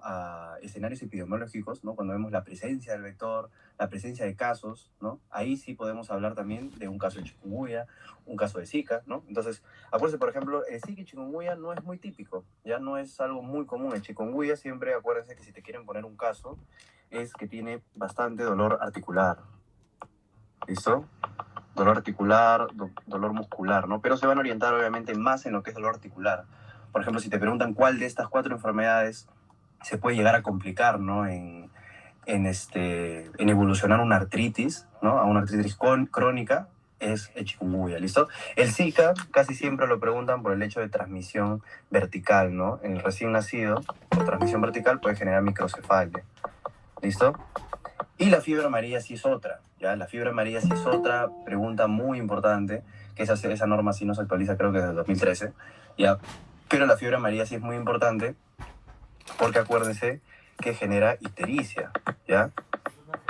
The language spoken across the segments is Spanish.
a escenarios epidemiológicos, ¿no? Cuando vemos la presencia del vector, la presencia de casos, ¿no? Ahí sí podemos hablar también de un caso de chikungunya, un caso de Zika, ¿no? Entonces, acuérdense, por ejemplo, el Zika y chikungunya no es muy típico, ya no es algo muy común. El chikungunya siempre, acuérdense que si te quieren poner un caso, es que tiene bastante dolor articular, ¿listo? Dolor articular, dolor muscular, ¿no? Pero se van a orientar obviamente más en lo que es dolor articular. Por ejemplo, si te preguntan cuál de estas 4 enfermedades se puede llegar a complicar, ¿no? En evolucionar una artritis, ¿no? A una artritis crónica, es el chikungunya, ¿listo? El Zika casi siempre lo preguntan por el hecho de transmisión vertical, ¿no? En el recién nacido, por transmisión vertical puede generar microcefalia, ¿listo? Y la fiebre amarilla sí es otra, ¿ya? La fiebre amarilla sí es otra pregunta muy importante, que esa norma sí no se actualiza creo que desde el 2013, ¿ya? Pero la fiebre amarilla sí es muy importante porque acuérdense que genera ictericia, ¿ya?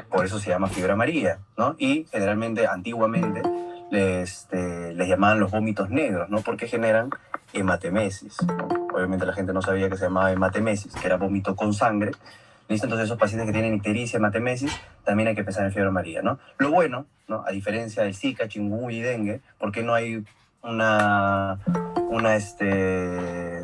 Por eso se llama fiebre amarilla, ¿no? Y generalmente, antiguamente, les llamaban los vómitos negros, ¿no? Porque generan hematemesis, ¿no? Obviamente la gente no sabía que se llamaba hematemesis, que era vómito con sangre. ¿Listo? Entonces esos pacientes que tienen ictericia, hematemesis, también hay que pensar en fiebre amarilla, ¿no? Lo bueno, ¿no? A diferencia del Zika, chikungunya y dengue, ¿por qué no hay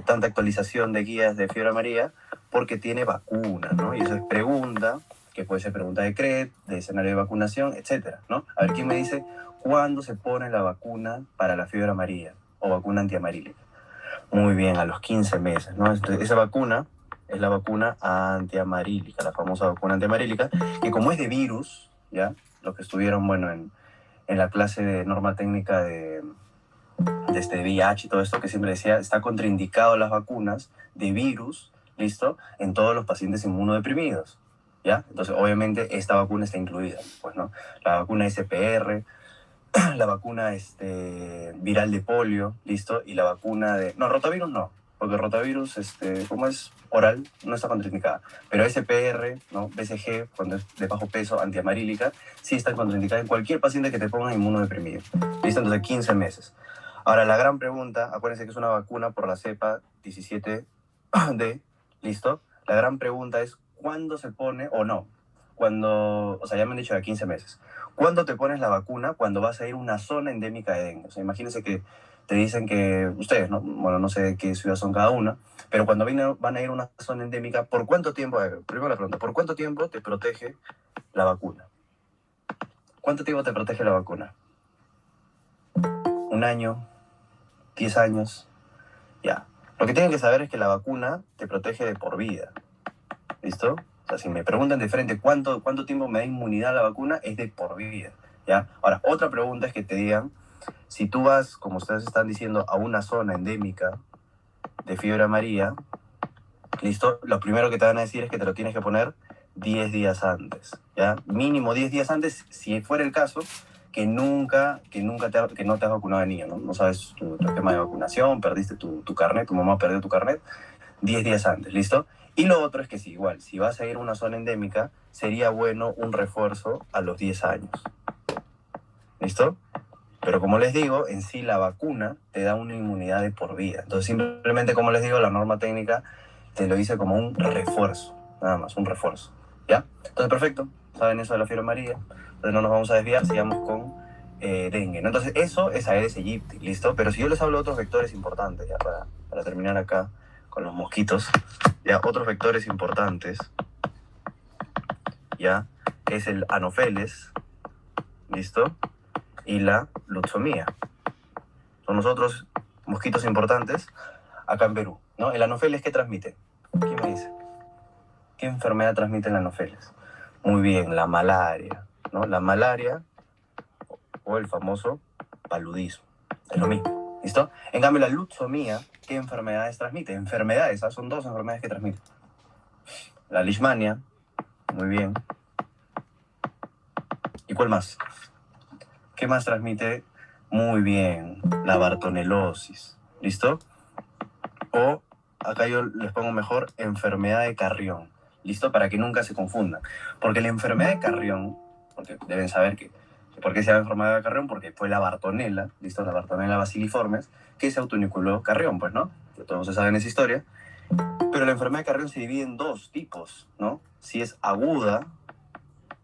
tanta actualización de guías de fiebre amarilla? Porque tiene vacuna, ¿no? Y eso es pregunta, que puede ser pregunta de CRED, de escenario de vacunación, etcétera, ¿no? A ver, ¿quién me dice cuándo se pone la vacuna para la fiebre amarilla o vacuna antiamarílica? Muy bien, a los 15 meses, ¿no? Entonces, esa vacuna es la vacuna antiamarílica, la famosa vacuna antiamarílica, que como es de virus, ¿ya? Los que estuvieron, bueno, en la clase de norma técnica de VIH y todo esto, que siempre decía, está contraindicado las vacunas de virus, ¿listo? En todos los pacientes inmunodeprimidos, ¿ya? Entonces, obviamente, esta vacuna está incluida, pues, ¿no? La vacuna SPR, la vacuna viral de polio, ¿listo? Y la vacuna de... No, rotavirus no, porque rotavirus, como es oral, no está contraindicada. Pero SPR, ¿no? BCG, cuando es de bajo peso, antiamarílica, sí está contraindicada en cualquier paciente que te ponga inmunodeprimido. ¿Listo? Entonces, 15 meses. Ahora, la gran pregunta, acuérdense que es una vacuna por la cepa 17D, ¿listo? La gran pregunta es, ¿cuándo se pone o no? Cuando, o sea, ya me han dicho de 15 meses. ¿Cuándo te pones la vacuna? Cuando vas a ir a una zona endémica de dengue. O sea, imagínense que te dicen que ustedes, ¿no? Bueno, no sé de qué ciudad son cada una, pero cuando van a ir a una zona endémica, ¿por cuánto tiempo? A ver, primero la pregunta, ¿por cuánto tiempo te protege la vacuna? ¿Cuánto tiempo te protege la vacuna? ¿Un año? ¿10 años? Ya. Lo que tienen que saber es que la vacuna te protege de por vida. ¿Listo? O sea, si me preguntan de frente cuánto tiempo me da inmunidad la vacuna, es de por vida. ¿Ya? Ahora, otra pregunta es que te digan, si tú vas, como ustedes están diciendo, a una zona endémica de fiebre amarilla, ¿listo? Lo primero que te van a decir es que te lo tienes que poner 10 días antes, ¿ya? Mínimo 10 días antes, si fuera el caso, que no te has vacunado de niño, ¿no? No sabes tu esquema de vacunación, perdiste tu carnet, tu mamá perdió tu carnet, 10 días antes, ¿listo? Y lo otro es que si igual, si vas a ir a una zona endémica, sería bueno un refuerzo a los 10 años, ¿listo? Pero como les digo, en sí la vacuna te da una inmunidad de por vida. Entonces simplemente, como les digo, la norma técnica te lo dice como un refuerzo, nada más, un refuerzo, ¿ya? Entonces, perfecto, saben eso de la fiebre amarilla, entonces no nos vamos a desviar, sigamos con dengue, ¿no? Entonces, eso es Aedes aegypti, ¿listo? Pero si yo les hablo de otros vectores importantes, ya para terminar acá con los mosquitos, ya, otros vectores importantes, ya, es el Anopheles, ¿listo? Y la Lutzomía. Son los otros mosquitos importantes acá en Perú, ¿no? El Anopheles, ¿qué transmite? ¿Quién me dice? ¿Qué enfermedad transmite el Anopheles? Muy bien, la malaria, ¿no? La malaria o el famoso paludismo. Es lo mismo, ¿listo? En cambio, la lutzomía, ¿qué enfermedades transmite? Enfermedades, ¿ah? Son 2 enfermedades que transmite. La leishmania, muy bien. ¿Y cuál más? ¿Qué más transmite? Muy bien, la bartonelosis, ¿listo? O, acá yo les pongo mejor, enfermedad de Carrión, ¿listo? Para que nunca se confundan. Porque la enfermedad de Carrión, porque deben saber que ¿por qué se llama enfermedad de Carrión? Porque fue la Bartonella, ¿listo? La Bartonella bacilliformes, que se autoiniculó Carrión, pues, ¿no? Que todos se saben esa historia. Pero Pero la enfermedad de Carrión se divide en dos tipos, ¿no? Si es aguda,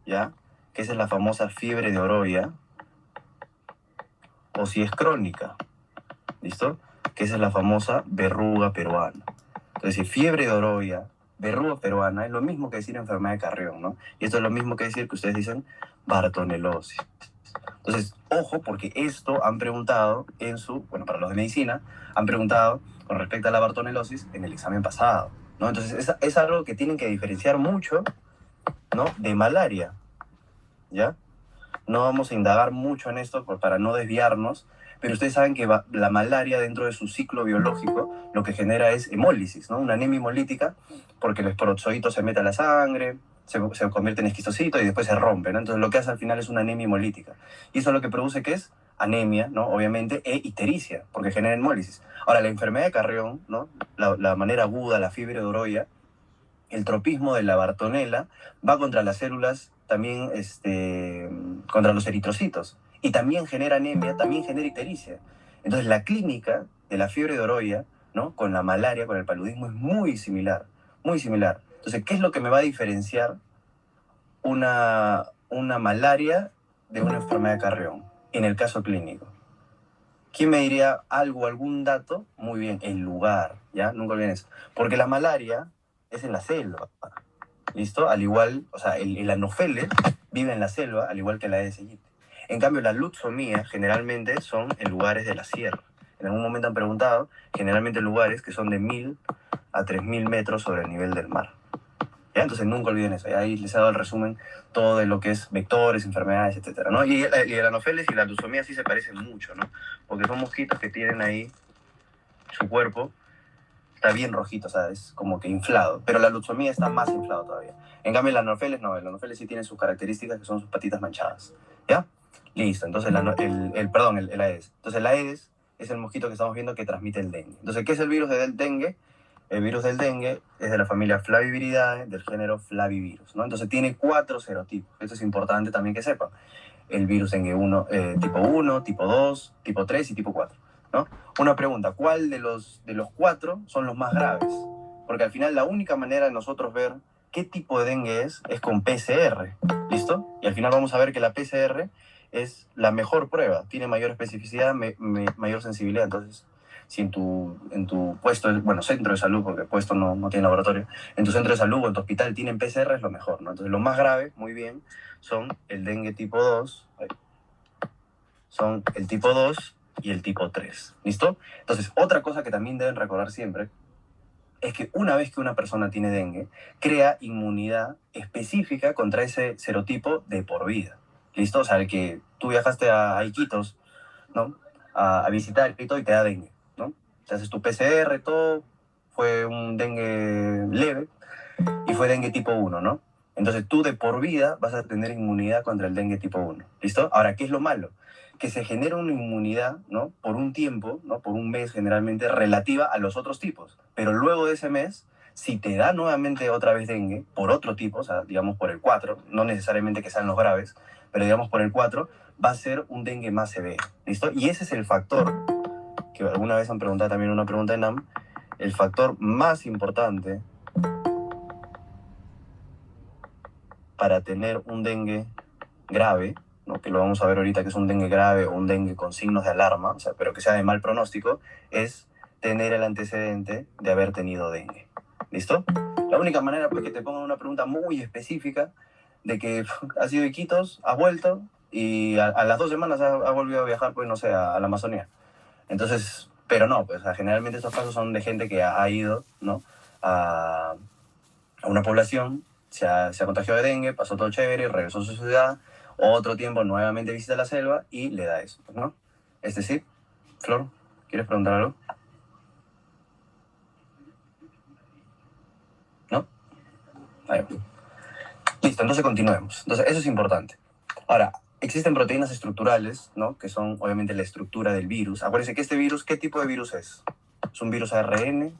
¿ya? Que esa es la famosa fiebre de Oroya, o si es crónica, ¿listo? Que esa es la famosa verruga peruana. Entonces, si fiebre de Oroya, verruga peruana, es lo mismo que decir enfermedad de Carrión, ¿no? Y esto es lo mismo que decir que ustedes dicen bartonelosis. Entonces, ojo, porque esto han preguntado bueno, para los de medicina, han preguntado con respecto a la bartonelosis en el examen pasado, ¿no? Entonces, es algo que tienen que diferenciar mucho, ¿no? De malaria, ¿ya? No vamos a indagar mucho en esto para no desviarnos, pero ustedes saben que la malaria dentro de su ciclo biológico lo que genera es hemólisis, ¿no? Una anemia hemolítica, porque el esperozoito se mete a la sangre, se convierte en esquistocito y después se rompe, ¿no? Entonces lo que hace al final es una anemia hemolítica. Y eso lo que produce que es anemia, ¿no? Obviamente, e ictericia, porque genera hemólisis. Ahora, la enfermedad de Carrión, ¿no? La manera aguda, la fiebre de Oroya, el tropismo de la Bartonella va contra las células, también contra los eritrocitos, y también genera anemia, también genera ictericia. Entonces la clínica de la fiebre de Oroya, ¿no? Con la malaria, con el paludismo, es muy similar, muy similar. Entonces, ¿qué es lo que me va a diferenciar una malaria de una enfermedad de Carrión en el caso clínico? ¿Quién me diría algún dato? Muy bien, el lugar, ¿ya? Nunca olviden eso. Porque la malaria es en la selva, ¿listo? Al igual, o sea, el anófeles vive en la selva, al igual que la Aedes aegypti. En cambio, la luxomía generalmente son en lugares de la sierra. En algún momento han preguntado, generalmente lugares que son de 1000 a 3000 metros sobre el nivel del mar. ¿Ya? Entonces nunca olviden eso. Ahí les he dado el resumen todo de lo que es vectores, enfermedades, etcétera, ¿no? Y el anófeles y la luxomía sí se parecen mucho, ¿no? Porque son mosquitos que tienen ahí su cuerpo está bien rojito, o sea, es como que inflado. Pero la luxomía está más inflado todavía. En cambio, el anófeles no, el anófeles sí tiene sus características que son sus patitas manchadas. ¿Ya? Listo, entonces el Aedes. Entonces el Aedes es el mosquito que estamos viendo que transmite el dengue. Entonces, ¿qué es el virus del dengue? El virus del dengue es de la familia Flaviviridae, del género Flavivirus, ¿no? Entonces tiene 4 serotipos. Esto es importante también que sepan. El virus dengue tipo 1, tipo 2, tipo 3 y tipo 4, ¿no? Una pregunta, ¿cuál de los 4 son los más graves? Porque al final la única manera de nosotros ver qué tipo de dengue es con PCR, ¿listo? Y al final vamos a ver que la PCR es la mejor prueba, tiene mayor especificidad, mayor sensibilidad. Entonces, si en tu puesto, bueno, centro de salud, porque puesto no tiene laboratorio, en tu centro de salud o en tu hospital tienen PCR, es lo mejor, ¿no? Entonces, lo más grave, muy bien, son el dengue tipo 2, son el tipo 2 y el tipo 3, ¿listo? Entonces, otra cosa que también deben recordar siempre es que una vez que una persona tiene dengue, crea inmunidad específica contra ese serotipo de por vida, ¿listo? O sea, el que tú viajaste a Iquitos, ¿no? A visitar y todo y te da dengue, ¿no? Te haces tu PCR, todo, fue un dengue leve y fue dengue tipo 1, ¿no? Entonces tú de por vida vas a tener inmunidad contra el dengue tipo 1, ¿listo? Ahora, ¿qué es lo malo? Que se genera una inmunidad, ¿no? Por un tiempo, ¿no? Por un mes generalmente, relativa a los otros tipos. Pero luego de ese mes, si te da nuevamente otra vez dengue, por otro tipo, o sea, digamos por el 4, no necesariamente que sean los graves, pero digamos por el 4, va a ser un dengue más severo, ¿listo? Y ese es el factor, que alguna vez han preguntado también una pregunta en NAM, el factor más importante para tener un dengue grave, ¿no? Que lo vamos a ver ahorita que es un dengue grave o un dengue con signos de alarma, o sea, pero que sea de mal pronóstico, es tener el antecedente de haber tenido dengue. ¿Listo? La única manera pues que te pongan una pregunta muy específica de que has ido de Iquitos, has vuelto y a las 2 semanas has volvido a viajar, pues no sé, a la Amazonía. Entonces, pero no, pues generalmente estos casos son de gente que ha ido, ¿no? A una población, se ha contagiado de dengue, pasó todo chévere, regresó a su ciudad, otro tiempo nuevamente visita la selva y le da eso, ¿no? Sí, Flor, ¿quieres preguntar algo? ¿No? Ahí va. Listo, entonces continuemos. Entonces, eso es importante. Ahora, existen proteínas estructurales, ¿no? Que son obviamente la estructura del virus. Acuérdense que este virus, ¿qué tipo de virus es? ¿Es un virus ARN?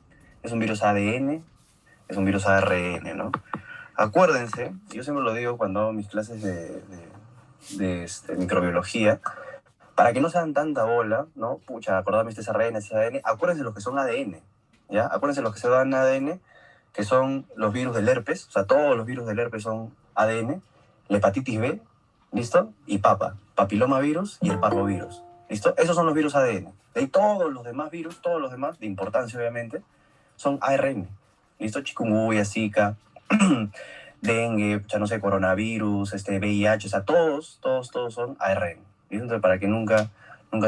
¿Es un virus ADN? Es un virus ARN, ¿no? Acuérdense, yo siempre lo digo cuando hago mis clases de microbiología, para que no sean tanta bola, ¿no? Pucha, acordame este es ARN, este es ADN, acuérdense los que son ADN, ¿ya? Acuérdense los que son ADN, que son los virus del herpes, o sea, todos los virus del herpes son ADN, la hepatitis B, ¿listo? Y papilomavirus y el parvovirus, ¿listo? Esos son los virus ADN. De ahí todos los demás virus, todos los demás, de importancia obviamente, son ARN, ¿listo? Chikungunya, Zika, dengue, ya no sé, coronavirus, VIH, o sea, todos son ARN, ¿listo? Entonces, para que nunca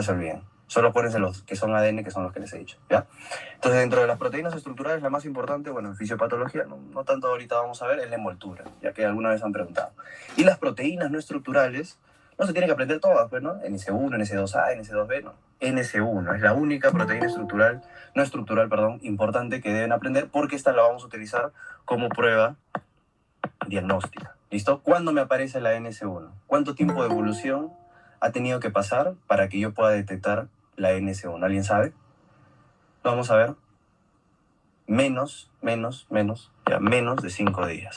se olviden. Solo acuérdense los que son ADN, que son los que les he dicho, ¿ya? Entonces, dentro de las proteínas estructurales, la más importante, bueno, en fisiopatología, no tanto ahorita vamos a ver, es la envoltura, ya que alguna vez han preguntado. Y las proteínas no estructurales, no se tienen que aprender todas, pues, ¿no? NS1, NS2A, NS2B, no. NS1 es la única proteína estructural, no estructural, perdón, importante que deben aprender, porque esta la vamos a utilizar como prueba diagnóstica. ¿Listo? ¿Cuándo me aparece la NS1? ¿Cuánto tiempo de evolución ha tenido que pasar para que yo pueda detectar la NS1? ¿Alguien sabe? Lo vamos a ver. Menos de 5 días.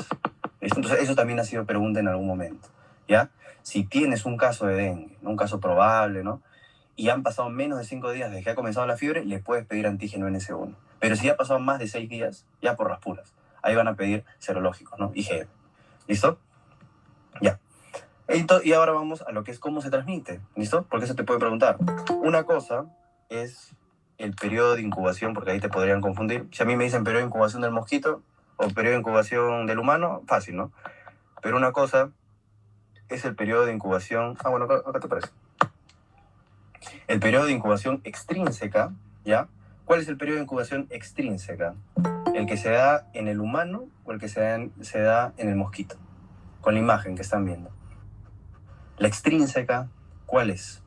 ¿Listo? Entonces, eso también ha sido pregunta en algún momento, ¿ya? Si tienes un caso de dengue, ¿no? Un caso probable, ¿no? Y han pasado menos de 5 días desde que ha comenzado la fiebre, le puedes pedir antígeno NS1. Pero si ya ha pasado más de 6 días, ya por las puras. Ahí van a pedir serológicos, ¿no? IgM. ¿Listo? Ya. Y ahora vamos a lo que es cómo se transmite, ¿listo? Porque eso te puede preguntar. Una cosa es el periodo de incubación, porque ahí te podrían confundir. Si a mí me dicen periodo de incubación del mosquito o periodo de incubación del humano, fácil, ¿no? Pero una cosa es el periodo de incubación... Ah, bueno, acá te parece. El periodo de incubación extrínseca, ¿ya? ¿Cuál es el periodo de incubación extrínseca? ¿El que se da en el humano o el que se da en el mosquito? Con la imagen que están viendo. La extrínseca, ¿cuál es?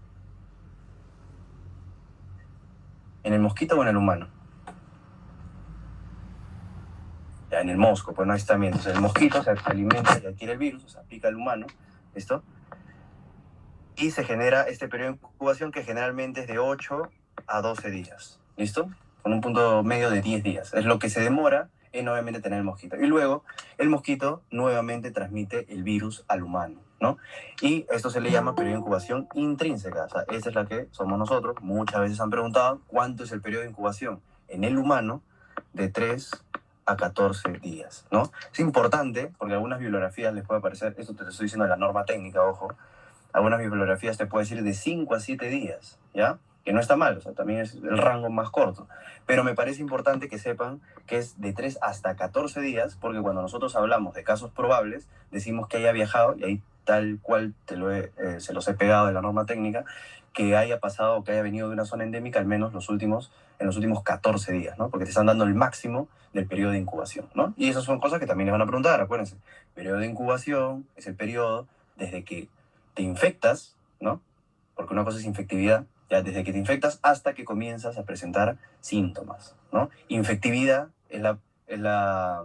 ¿En el mosquito o en el humano? Ya, en el mosco, pues no está bien. Entonces el mosquito se alimenta y adquiere el virus, o sea, pica al humano, ¿listo? Y se genera este periodo de incubación que generalmente es de 8 a 12 días, ¿listo? Con un punto medio de 10 días. Es lo que se demora en obviamente tener el mosquito. Y luego el mosquito nuevamente transmite el virus al humano, ¿no? Y esto se le llama periodo de incubación intrínseca. O sea, esta es la que somos nosotros. Muchas veces han preguntado cuánto es el periodo de incubación en el humano, de 3 a 14 días, ¿no? Es importante porque algunas bibliografías les puede aparecer, esto te lo estoy diciendo de la norma técnica, ojo, algunas bibliografías te puede decir de 5 a 7 días, ¿ya? Que no está mal, o sea, también es el rango más corto. Pero me parece importante que sepan que es de 3 hasta 14 días, porque cuando nosotros hablamos de casos probables, decimos que haya viajado, y ahí tal cual se los he pegado de la norma técnica, que haya pasado o que haya venido de una zona endémica al menos en los últimos 14 días, ¿no? Porque te están dando el máximo del periodo de incubación, ¿no? Y esas son cosas que también les van a preguntar, acuérdense. Periodo de incubación es el periodo desde que te infectas, ¿no? Porque una cosa es infectividad, ya desde que te infectas hasta que comienzas a presentar síntomas, ¿no? Infectividad es la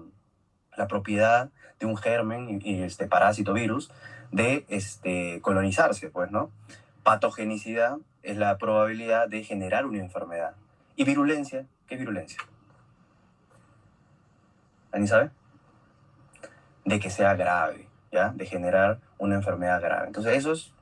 propiedad de un germen y parásito virus de colonizarse, pues, ¿no? Patogenicidad es la probabilidad de generar una enfermedad. ¿Y virulencia? ¿Qué es virulencia? ¿Alguien sabe? De que sea grave, ¿ya? De generar una enfermedad grave. Entonces, eso es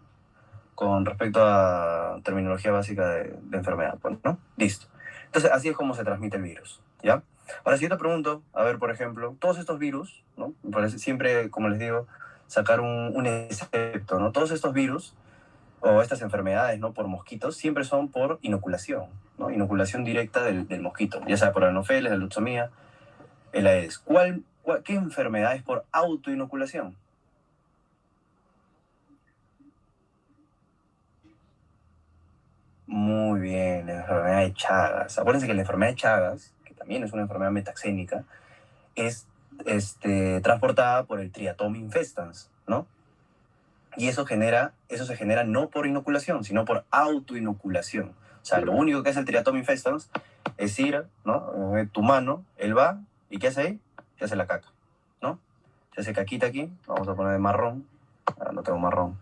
con respecto a terminología básica de enfermedad, pues, ¿no? Listo. Entonces, así es como se transmite el virus, ¿ya? Ahora, si yo te pregunto, a ver, por ejemplo, todos estos virus, ¿no? Me parece siempre, como les digo, sacar un excepto, ¿no? Todos estos virus o estas enfermedades, ¿no? Por mosquitos, siempre son por inoculación, ¿no? Inoculación directa del mosquito, ya sea por anofheles, la lutzomía, el Aedes. ¿Qué enfermedad es por autoinoculación? Muy bien, la enfermedad de Chagas. Acuérdense que la enfermedad de Chagas, que también es una enfermedad metaxénica, es transportada por el Triatom infestans, ¿no? Y eso se genera no por inoculación, sino por autoinoculación. O sea, lo único que hace el Triatom infestans es ir, ¿no? Tu mano, él va, ¿y qué hace ahí? Se hace la caca, ¿no? Se hace caquita aquí, vamos a poner de marrón. Ahora no tengo marrón.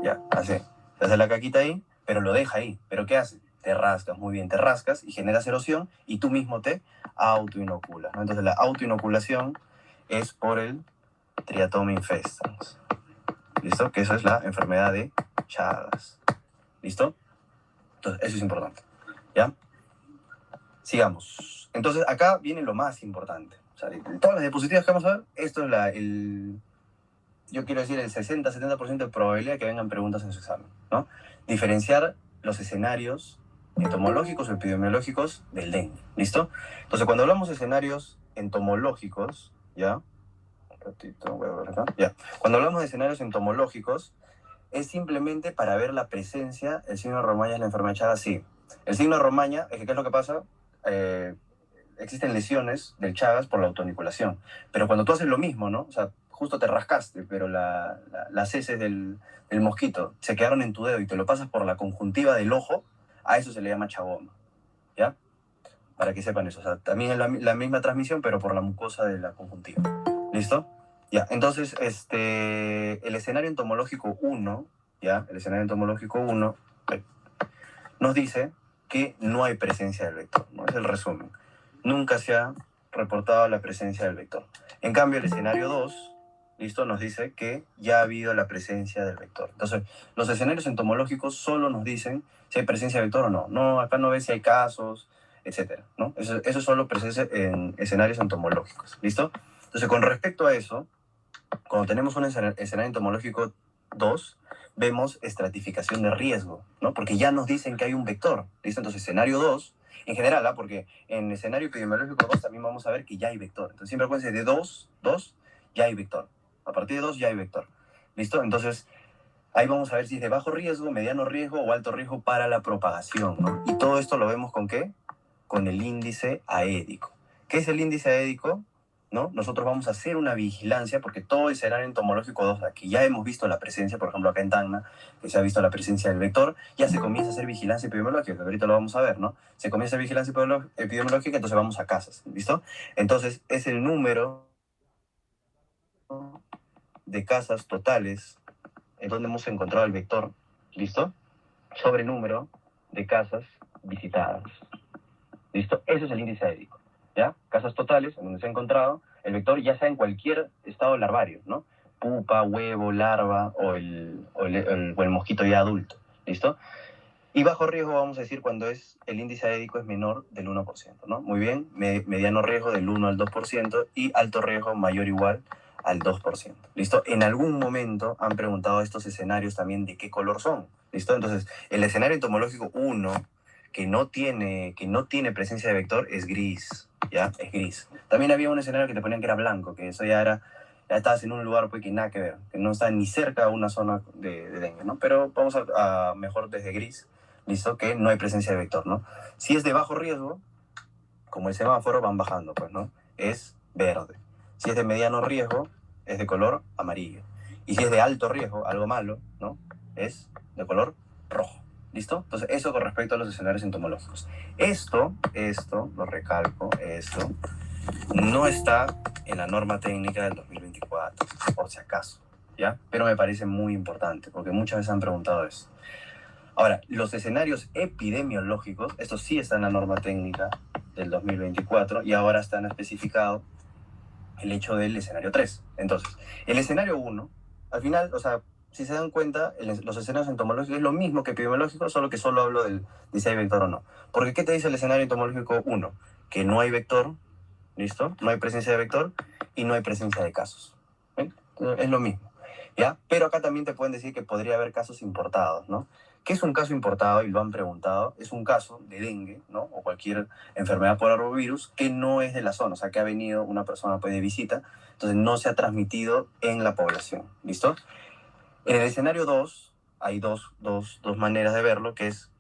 Ya, así. Se hace la caquita ahí, pero lo deja ahí. ¿Pero qué hace? Te rascas, muy bien, te rascas y generas erosión y tú mismo te autoinoculas, ¿no? Entonces la autoinoculación es por el Triatom infestans. ¿Listo? Que eso es la enfermedad de Chagas. ¿Listo? Entonces, eso es importante. ¿Ya? Sigamos. Entonces, acá viene lo más importante. O sea, de todas las diapositivas que vamos a ver, esto es yo quiero decir, el 60-70% de probabilidad de que vengan preguntas en su examen, ¿no? Diferenciar los escenarios entomológicos o epidemiológicos del dengue, ¿listo? Entonces, cuando hablamos de escenarios entomológicos, ¿ya? Un ratito, voy a ver acá. Ya. Cuando hablamos de escenarios entomológicos, es simplemente para ver la presencia, el signo de Romaña es la enfermedad de Chagas, sí. El signo de Romaña, es que ¿qué es lo que pasa? Existen lesiones del Chagas por la autoinoculación. Pero cuando tú haces lo mismo, ¿no? O sea, justo te rascaste, pero las heces del mosquito se quedaron en tu dedo y te lo pasas por la conjuntiva del ojo, a eso se le llama chagoma, ¿ya? Para que sepan eso. O sea, también es la misma transmisión, pero por la mucosa de la conjuntiva. ¿Listo? Ya, entonces, el escenario entomológico 1, ¿ya? El escenario entomológico 1 nos dice que no hay presencia del vector, ¿no? Es el resumen. Nunca se ha reportado la presencia del vector. En cambio, el escenario 2, ¿listo? Nos dice que ya ha habido la presencia del vector. Entonces, los escenarios entomológicos solo nos dicen si hay presencia de vector o no. No, acá no ves si hay casos, etcétera, ¿no? Eso es solo presencia en escenarios entomológicos, ¿listo? Entonces, con respecto a eso, cuando tenemos un escenario entomológico 2, vemos estratificación de riesgo, ¿no? Porque ya nos dicen que hay un vector, ¿listo? Entonces, escenario 2, en general, ¿ah? Porque en escenario epidemiológico 2 también vamos a ver que ya hay vector. Entonces, siempre acuérdense de 2, ya hay vector. A partir de 2 ya hay vector. ¿Listo? Entonces, ahí vamos a ver si es de bajo riesgo, mediano riesgo o alto riesgo para la propagación, ¿no? Y todo esto lo vemos ¿con qué? Con el índice aédico. ¿Qué es el índice aédico? ¿No? Nosotros vamos a hacer una vigilancia, porque todo el escenario entomológico 2, aquí ya hemos visto la presencia, por ejemplo acá en Tacna, que se ha visto la presencia del vector, ya se comienza a hacer vigilancia epidemiológica, que ahorita lo vamos a ver, ¿no? Se comienza a hacer vigilancia epidemiológica, entonces vamos a casas, ¿listo? Entonces es el número de casas totales en donde hemos encontrado el vector, ¿listo? Sobre el número de casas visitadas. ¿Listo? Eso es el índice aédico, ¿ya? Casas totales en donde se ha encontrado el vector, ya sea en cualquier estado larvario, ¿no? Pupa, huevo, larva o el mosquito ya adulto, ¿listo? Y bajo riesgo vamos a decir cuando el índice aédico es menor del 1%, ¿no? Muy bien, mediano riesgo del 1 al 2% y alto riesgo mayor o igual al 2%, ¿listo? En algún momento han preguntado estos escenarios también de qué color son, ¿listo? Entonces, el escenario entomológico 1 que no tiene presencia de vector es gris, ¿ya? Es gris. También había un escenario que te ponían que era blanco, que eso ya estabas en un lugar pues, que nada que ver, que no está ni cerca a una zona de dengue, ¿no? Pero vamos a mejor desde gris, ¿listo? Que no hay presencia de vector, ¿no? Si es de bajo riesgo, como el semáforo, van bajando, pues, ¿no? Es verde. Si es de mediano riesgo, es de color amarillo. Y si es de alto riesgo, algo malo, ¿no? Es de color rojo. ¿Listo? Entonces, eso con respecto a los escenarios entomológicos. Esto, lo recalco, esto, no está en la norma técnica del 2024, por si acaso, ¿ya? Pero me parece muy importante, porque muchas veces han preguntado eso. Ahora, los escenarios epidemiológicos, esto sí está en la norma técnica del 2024 y ahora están especificados el hecho del escenario 3. Entonces, el escenario 1, al final, o sea, si se dan cuenta, los escenarios entomológicos es lo mismo que epidemiológico, solo que solo hablo de si hay vector o no. Porque, ¿qué te dice el escenario entomológico 1? Que no hay vector, ¿listo? No hay presencia de vector y no hay presencia de casos. ¿Ven? Es lo mismo, ¿ya? Pero acá también te pueden decir que podría haber casos importados, ¿no? ¿Qué es un caso importado? Y lo han preguntado. Es un caso de dengue, ¿no? O cualquier enfermedad por arbovirus que no es de la zona, o sea, que ha venido una persona pues, de visita, entonces no se ha transmitido en la población, ¿listo? En el escenario 2 hay dos maneras de verlo, que es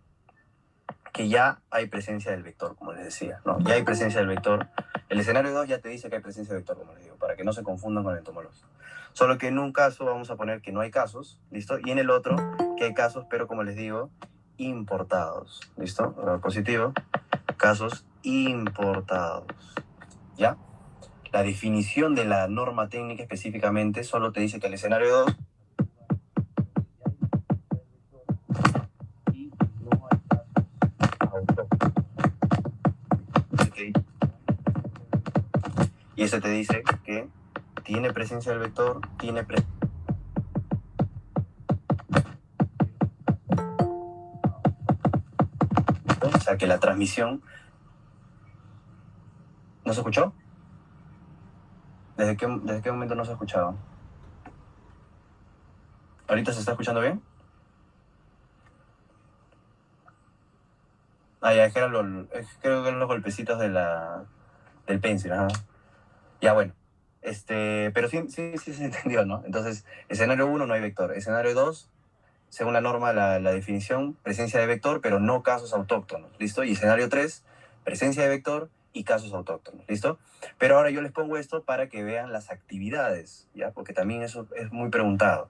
que ya hay presencia del vector, como les decía, ¿no? Ya hay presencia del vector. El escenario 2 ya te dice que hay presencia del vector, como les digo, para que no se confundan con el entomológico. Solo que en un caso vamos a poner que no hay casos, ¿listo? Y en el otro que hay casos, pero como les digo, importados, ¿listo? Positivo, casos importados, ¿ya? La definición de la norma técnica específicamente solo te dice que el escenario 2 y no hay casos autóctonos. Y ese te dice que tiene presencia del vector, o sea que la transmisión ¿No se escuchó? ¿Desde qué momento no se ha escuchado? ¿Ahorita se está escuchando bien? Ah, ya, creo que eran los golpecitos del pencil, ajá. Ya, bueno. Pero sí se entendió, ¿no? Entonces, escenario 1 no hay vector. Escenario 2, según la norma, la definición, presencia de vector, pero no casos autóctonos, ¿listo? Y escenario 3, presencia de vector y casos autóctonos, ¿listo? Pero ahora yo les pongo esto para que vean las actividades, ¿ya? Porque también eso es muy preguntado.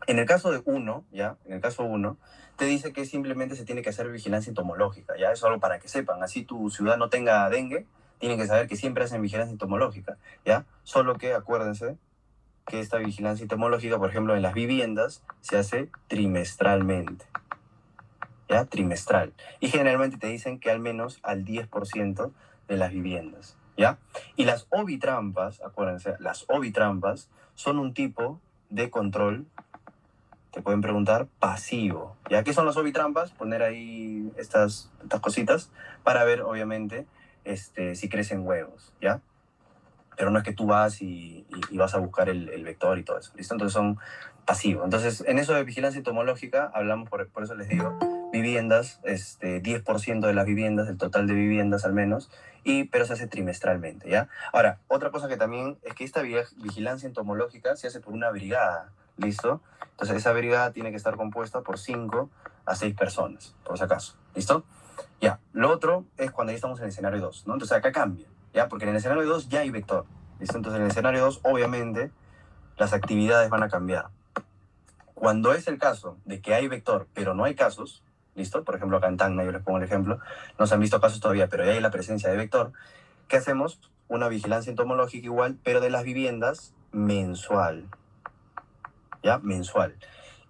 En el caso de uno, ¿ya? En el caso 1, te dice que simplemente se tiene que hacer vigilancia entomológica, ¿ya? Eso es algo para que sepan. Así tu ciudad no tenga dengue, tienen que saber que siempre hacen vigilancia entomológica, ¿ya? Solo que acuérdense que esta vigilancia entomológica, por ejemplo, en las viviendas, se hace trimestralmente, ¿ya? Trimestral. Y generalmente te dicen que al menos al 10% de las viviendas, ¿ya? Y las ovitrampas, acuérdense, las ovitrampas son un tipo de control, te pueden preguntar, pasivo. ¿Ya? ¿Qué son las ovitrampas? Poner ahí estas cositas para ver, obviamente, si crecen huevos, ¿ya? Pero no es que tú vas y vas a buscar el vector y todo eso, ¿listo? Entonces son pasivos. Entonces, en eso de vigilancia entomológica, hablamos, por eso les digo, viviendas, 10% de las viviendas, del total de viviendas al menos, pero se hace trimestralmente, ¿ya? Ahora, otra cosa que también es que esta vigilancia entomológica se hace por una brigada, ¿listo? Entonces, esa brigada tiene que estar compuesta por 5 a 6 personas, por si acaso, ¿listo? Ya, lo otro es cuando ya estamos en el escenario 2, ¿no? Entonces acá cambia, ¿ya? Porque en el escenario 2 ya hay vector, ¿listo? Entonces en el escenario 2, obviamente, las actividades van a cambiar. Cuando es el caso de que hay vector, pero no hay casos, ¿listo? Por ejemplo, acá en Tacna, yo les pongo el ejemplo, no se han visto casos todavía, pero ya hay la presencia de vector, ¿qué hacemos? Una vigilancia entomológica igual, pero de las viviendas mensual, ¿ya? Mensual.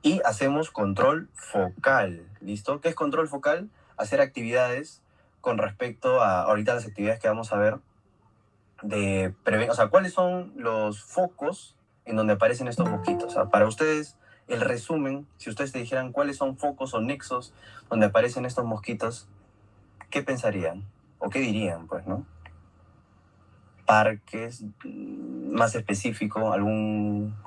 Y hacemos control focal, ¿listo? ¿Qué es control focal? Hacer actividades con respecto a, ahorita las actividades que vamos a ver, o sea, ¿cuáles son los focos en donde aparecen estos mosquitos? O sea, para ustedes, el resumen, si ustedes te dijeran cuáles son focos o nexos donde aparecen estos mosquitos, ¿qué pensarían? ¿O qué dirían, pues, no? Parques, más específico,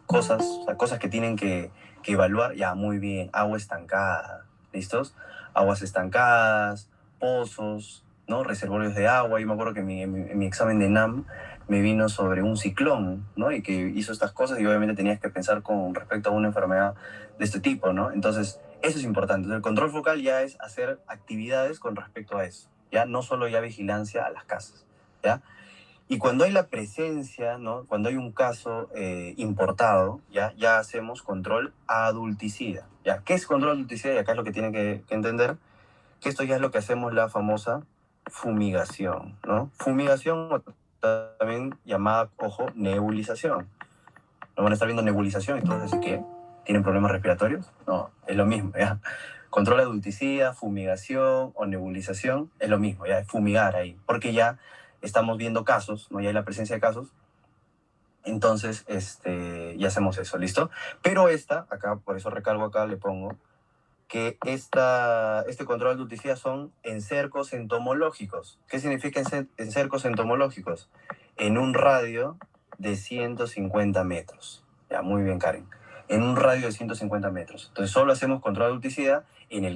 o sea, cosas que tienen que evaluar, ya, muy bien, agua estancada, ¿listos? Aguas estancadas, pozos, ¿no? Reservorios de agua. Yo me acuerdo que en mi examen de NAM me vino sobre un ciclón, ¿no? Y que hizo estas cosas y obviamente tenías que pensar con respecto a una enfermedad de este tipo, ¿no? Entonces, eso es importante. Entonces, el control focal ya es hacer actividades con respecto a eso, ¿ya? No solo ya vigilancia a las casas, ¿ya? Y cuando hay la presencia, ¿no? Cuando hay un caso importado, ya hacemos control adulticida. ¿Ya? ¿Qué es control adulticida? Y acá es lo que tienen que entender, que esto ya es lo que hacemos la famosa fumigación, ¿no? Fumigación, o también llamada, ojo, nebulización. ¿No van a estar viendo nebulización y todos decir que tienen problemas respiratorios? No, es lo mismo, ¿ya? Control adulticida, fumigación o nebulización, es lo mismo, ya es fumigar ahí, porque ya estamos viendo casos, ¿no? Ya hay la presencia de casos, entonces ya hacemos eso, ¿listo? Pero acá, por eso recalco acá, le pongo que este control de adulticida son en cercos entomológicos. ¿Qué significa en cercos entomológicos? En un radio de 150 metros. Ya, muy bien, Karen. En un radio de 150 metros. Entonces, solo hacemos control de adulticida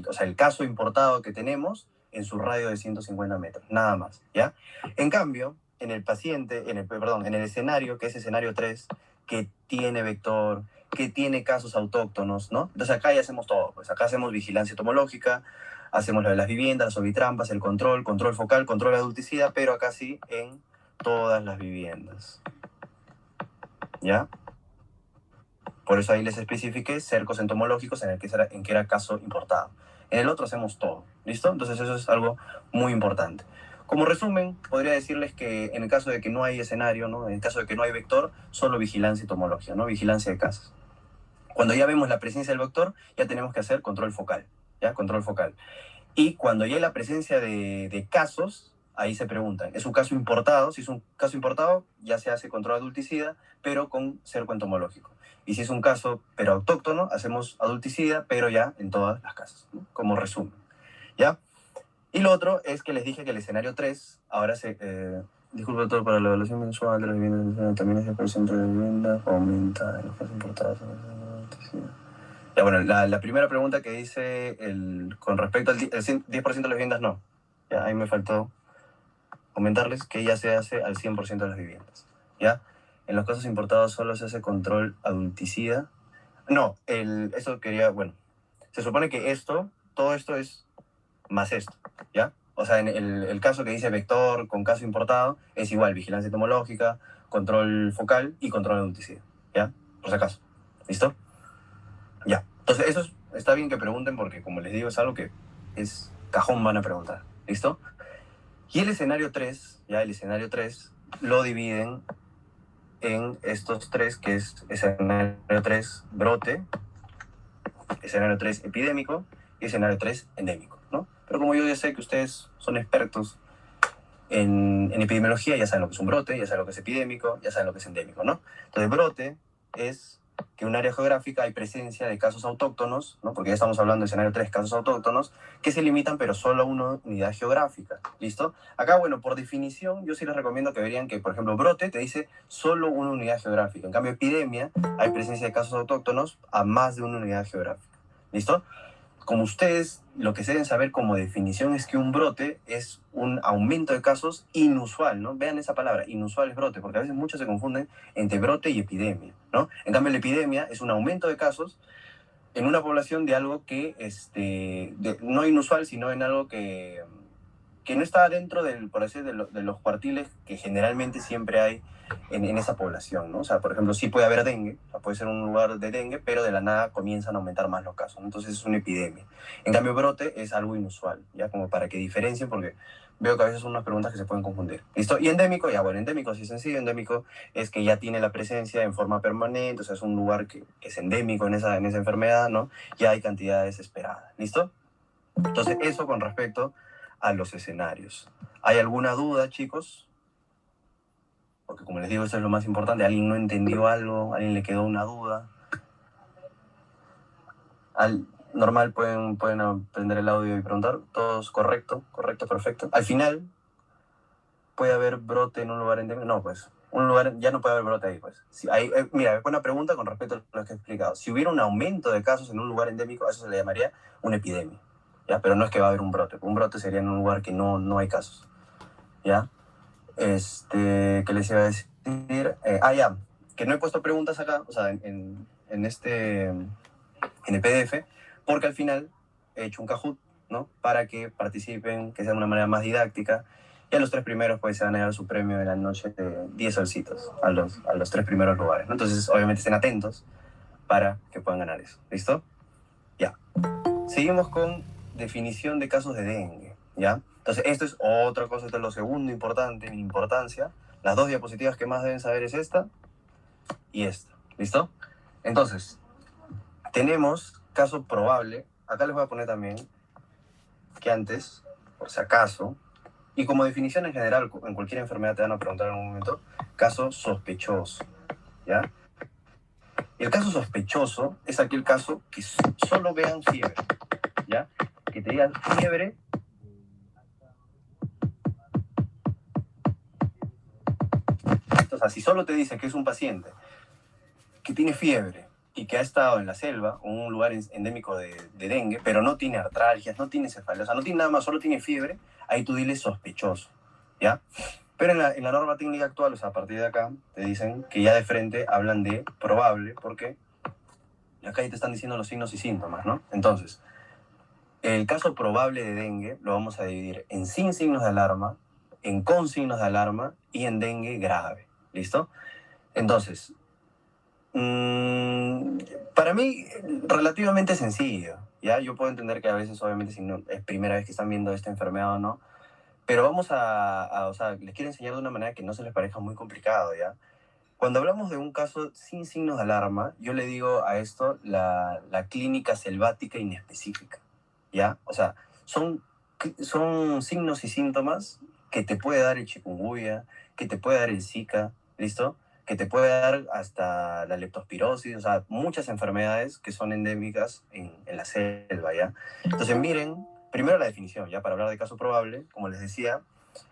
o sea, el caso importado que tenemos en su radio de 150 metros. Nada más, ¿ya? En cambio, en el paciente, en el escenario, que es escenario 3, que tiene vector, que tiene casos autóctonos, ¿no? Entonces acá ya hacemos todo, pues acá hacemos vigilancia entomológica, hacemos lo de las viviendas, las ovitrampas, el control focal, control adulticida, pero acá sí en todas las viviendas, ¿ya? Por eso ahí les especifiqué cercos entomológicos en que era caso importado. En el otro hacemos todo, ¿listo? Entonces eso es algo muy importante. Como resumen, podría decirles que en el caso de que no hay escenario, ¿no? En el caso de que no hay vector, solo vigilancia entomológica, ¿no? Vigilancia de casas. Cuando ya vemos la presencia del vector, ya tenemos que hacer control focal, ¿ya? Control focal. Y cuando ya hay la presencia de casos, ahí se preguntan, ¿es un caso importado? Si es un caso importado, ya se hace control adulticida, pero con cerco entomológico. Y si es un caso, pero autóctono, hacemos adulticida, pero ya en todas las casas, ¿no? Como resumen, ¿ya? Y lo otro es que les dije que el escenario 3, ahora Disculpa doctor, para la evaluación mensual de las viviendas, también es el porcentaje de viviendas aumenta en los casos importados. Ya, bueno, la primera pregunta que dice con respecto al 10% de las viviendas, no. Ya, ahí me faltó comentarles que ya se hace al 100% de las viviendas. ¿Ya? En los casos importados solo se hace control adulticida. No, eso quería, bueno, se supone que todo esto es más esto, ¿ya? O sea, en el caso que dice vector con caso importado, es igual, vigilancia entomológica, control focal y control adulticida, ¿ya? Por si acaso. ¿Listo? Ya. Entonces, está bien que pregunten porque, como les digo, es algo que es cajón van a preguntar. ¿Listo? Y el escenario 3, ya el escenario 3, lo dividen en estos tres, que es escenario 3 brote, escenario 3 epidémico y escenario 3 endémico, ¿no? Pero como yo ya sé que ustedes son expertos en epidemiología, ya saben lo que es un brote, ya saben lo que es epidémico, ya saben lo que es endémico, ¿no? Entonces, brote es que en un área geográfica hay presencia de casos autóctonos, ¿no? Porque ya estamos hablando de escenario 3, casos autóctonos, que se limitan pero solo a una unidad geográfica, ¿listo? Acá, bueno, por definición, yo sí les recomiendo que verían que, por ejemplo, brote te dice solo una unidad geográfica. En cambio, epidemia, hay presencia de casos autóctonos a más de una unidad geográfica, ¿listo? Como ustedes, lo que se deben saber como definición es que un brote es un aumento de casos inusual, ¿no? Vean esa palabra, inusual es brote, porque a veces muchos se confunden entre brote y epidemia, ¿no? En cambio, la epidemia es un aumento de casos en una población de algo que, no inusual, sino en algo que no está dentro por así, de los cuartiles que generalmente siempre hay en esa población, ¿no? O sea, por ejemplo, sí puede haber dengue, o sea, puede ser un lugar de dengue, pero de la nada comienzan a aumentar más los casos, ¿no? Entonces es una epidemia. En cambio, brote es algo inusual, ¿ya? Como para que diferencien, porque veo que a veces son unas preguntas que se pueden confundir. ¿Listo? Y endémico, ya bueno, endémico sí es sencillo, endémico es que ya tiene la presencia en forma permanente, o sea, es un lugar que es endémico en esa enfermedad, ¿no? Ya hay cantidades esperadas, ¿listo? Entonces, eso con respecto a los escenarios. ¿Hay alguna duda, chicos? Porque como les digo, eso es lo más importante. ¿Alguien no entendió algo? ¿Alguien le quedó una duda? Normal, pueden aprender el audio y preguntar. Todos correcto, correcto, perfecto. Al final, ¿puede haber brote en un lugar endémico? No, pues. Un lugar, ya no puede haber brote ahí, pues. Si mira, buena pregunta con respecto a lo que he explicado. Si hubiera un aumento de casos en un lugar endémico, a eso se le llamaría una epidemia, ¿ya? Pero no es que va a haber un brote. Un brote sería en un lugar que no hay casos, ¿ya? ¿Qué les iba a decir? Ya, que no he puesto preguntas acá, o sea, en el PDF, porque al final he hecho un Kahoot, ¿no? Para que participen, que sea de una manera más didáctica. Y a los tres primeros, pues, se van a dar su premio de la noche de 10 solcitos a los tres primeros lugares, ¿no? Entonces, obviamente, estén atentos para que puedan ganar eso. ¿Listo? Ya. Seguimos con definición de casos de dengue, ¿ya? Entonces, esto es otra cosa, esto es lo segundo importante, en importancia. Las dos diapositivas que más deben saber es esta y esta, ¿listo? Entonces, tenemos caso probable, acá les voy a poner también que antes, por si acaso, y como definición en general, en cualquier enfermedad te van a preguntar en algún momento, caso sospechoso, ¿ya? El caso sospechoso es aquel caso que solo vean fiebre, ¿ya? Que te digan fiebre. O sea, si solo te dicen que es un paciente que tiene fiebre y que ha estado en la selva o en un lugar endémico de dengue, pero no tiene artralgias, no tiene cefalea, o sea, no tiene nada más, solo tiene fiebre, ahí tú dile sospechoso, ¿ya? Pero en la norma técnica actual, o sea, a partir de acá, te dicen que ya de frente hablan de probable, porque acá ya te están diciendo los signos y síntomas, ¿no? Entonces, el caso probable de dengue lo vamos a dividir en sin signos de alarma, en con signos de alarma y en dengue grave, ¿listo? Entonces, para mí, relativamente sencillo, ¿ya? Yo puedo entender que a veces, obviamente, si no es primera vez que están viendo esta enfermedad o no, pero vamos o sea, les quiero enseñar de una manera que no se les parezca muy complicado, ¿ya? Cuando hablamos de un caso sin signos de alarma, yo le digo a esto la clínica selvática inespecífica, ¿ya? O sea, son signos y síntomas que te puede dar el chikungunya, que te puede dar el Zika, ¿listo? Que te puede dar hasta la leptospirosis, o sea, muchas enfermedades que son endémicas en la selva, ¿ya? Entonces, miren, primero la definición, ¿ya? Para hablar de caso probable, como les decía,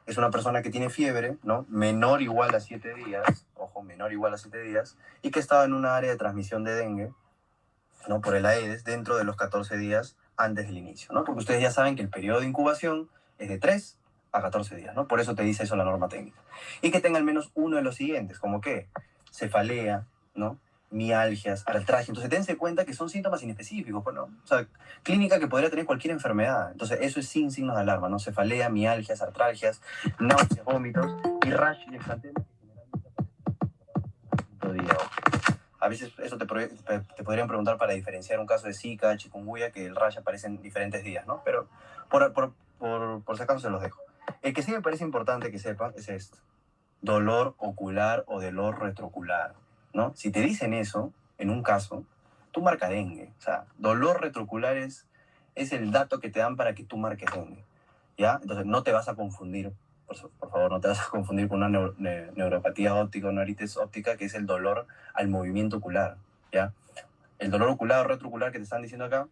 es una persona que tiene fiebre, ¿no? Menor o igual a 7 días, ojo, menor o igual a 7 días, y que estaba en una área de transmisión de dengue, ¿no? Por el Aedes dentro de los 14 días antes del inicio, ¿no? Porque ustedes ya saben que el periodo de incubación es de 3 a 14 días, ¿no? Por eso te dice eso la norma técnica. Y que tenga al menos uno de los siguientes, como que cefalea, ¿no? Mialgias, artralgia. Entonces, dense cuenta que son síntomas inespecíficos, pues, ¿no? O sea, clínica que podría tener cualquier enfermedad. Entonces, eso es sin signos de alarma, ¿no? Cefalea, mialgias, artralgias, náuseas, vómitos y rash y exantema que generalmente aparecen en el a veces eso te podrían preguntar para diferenciar un caso de Zika, chikungunya, que el rash aparece en diferentes días, ¿no? Pero por si acaso se los dejo. El que sí me parece importante que sepan es esto. Dolor ocular o dolor retroocular, ¿no? Si te dicen eso, en un caso, tú marca dengue. O sea, dolor retroocular es el dato que te dan para que tú marques dengue, ¿ya? Entonces no te vas a confundir, por favor, no te vas a confundir con una neuropatía óptica o neuritis óptica, que es el dolor al movimiento ocular, ¿ya? El dolor ocular o retroocular que te están diciendo acá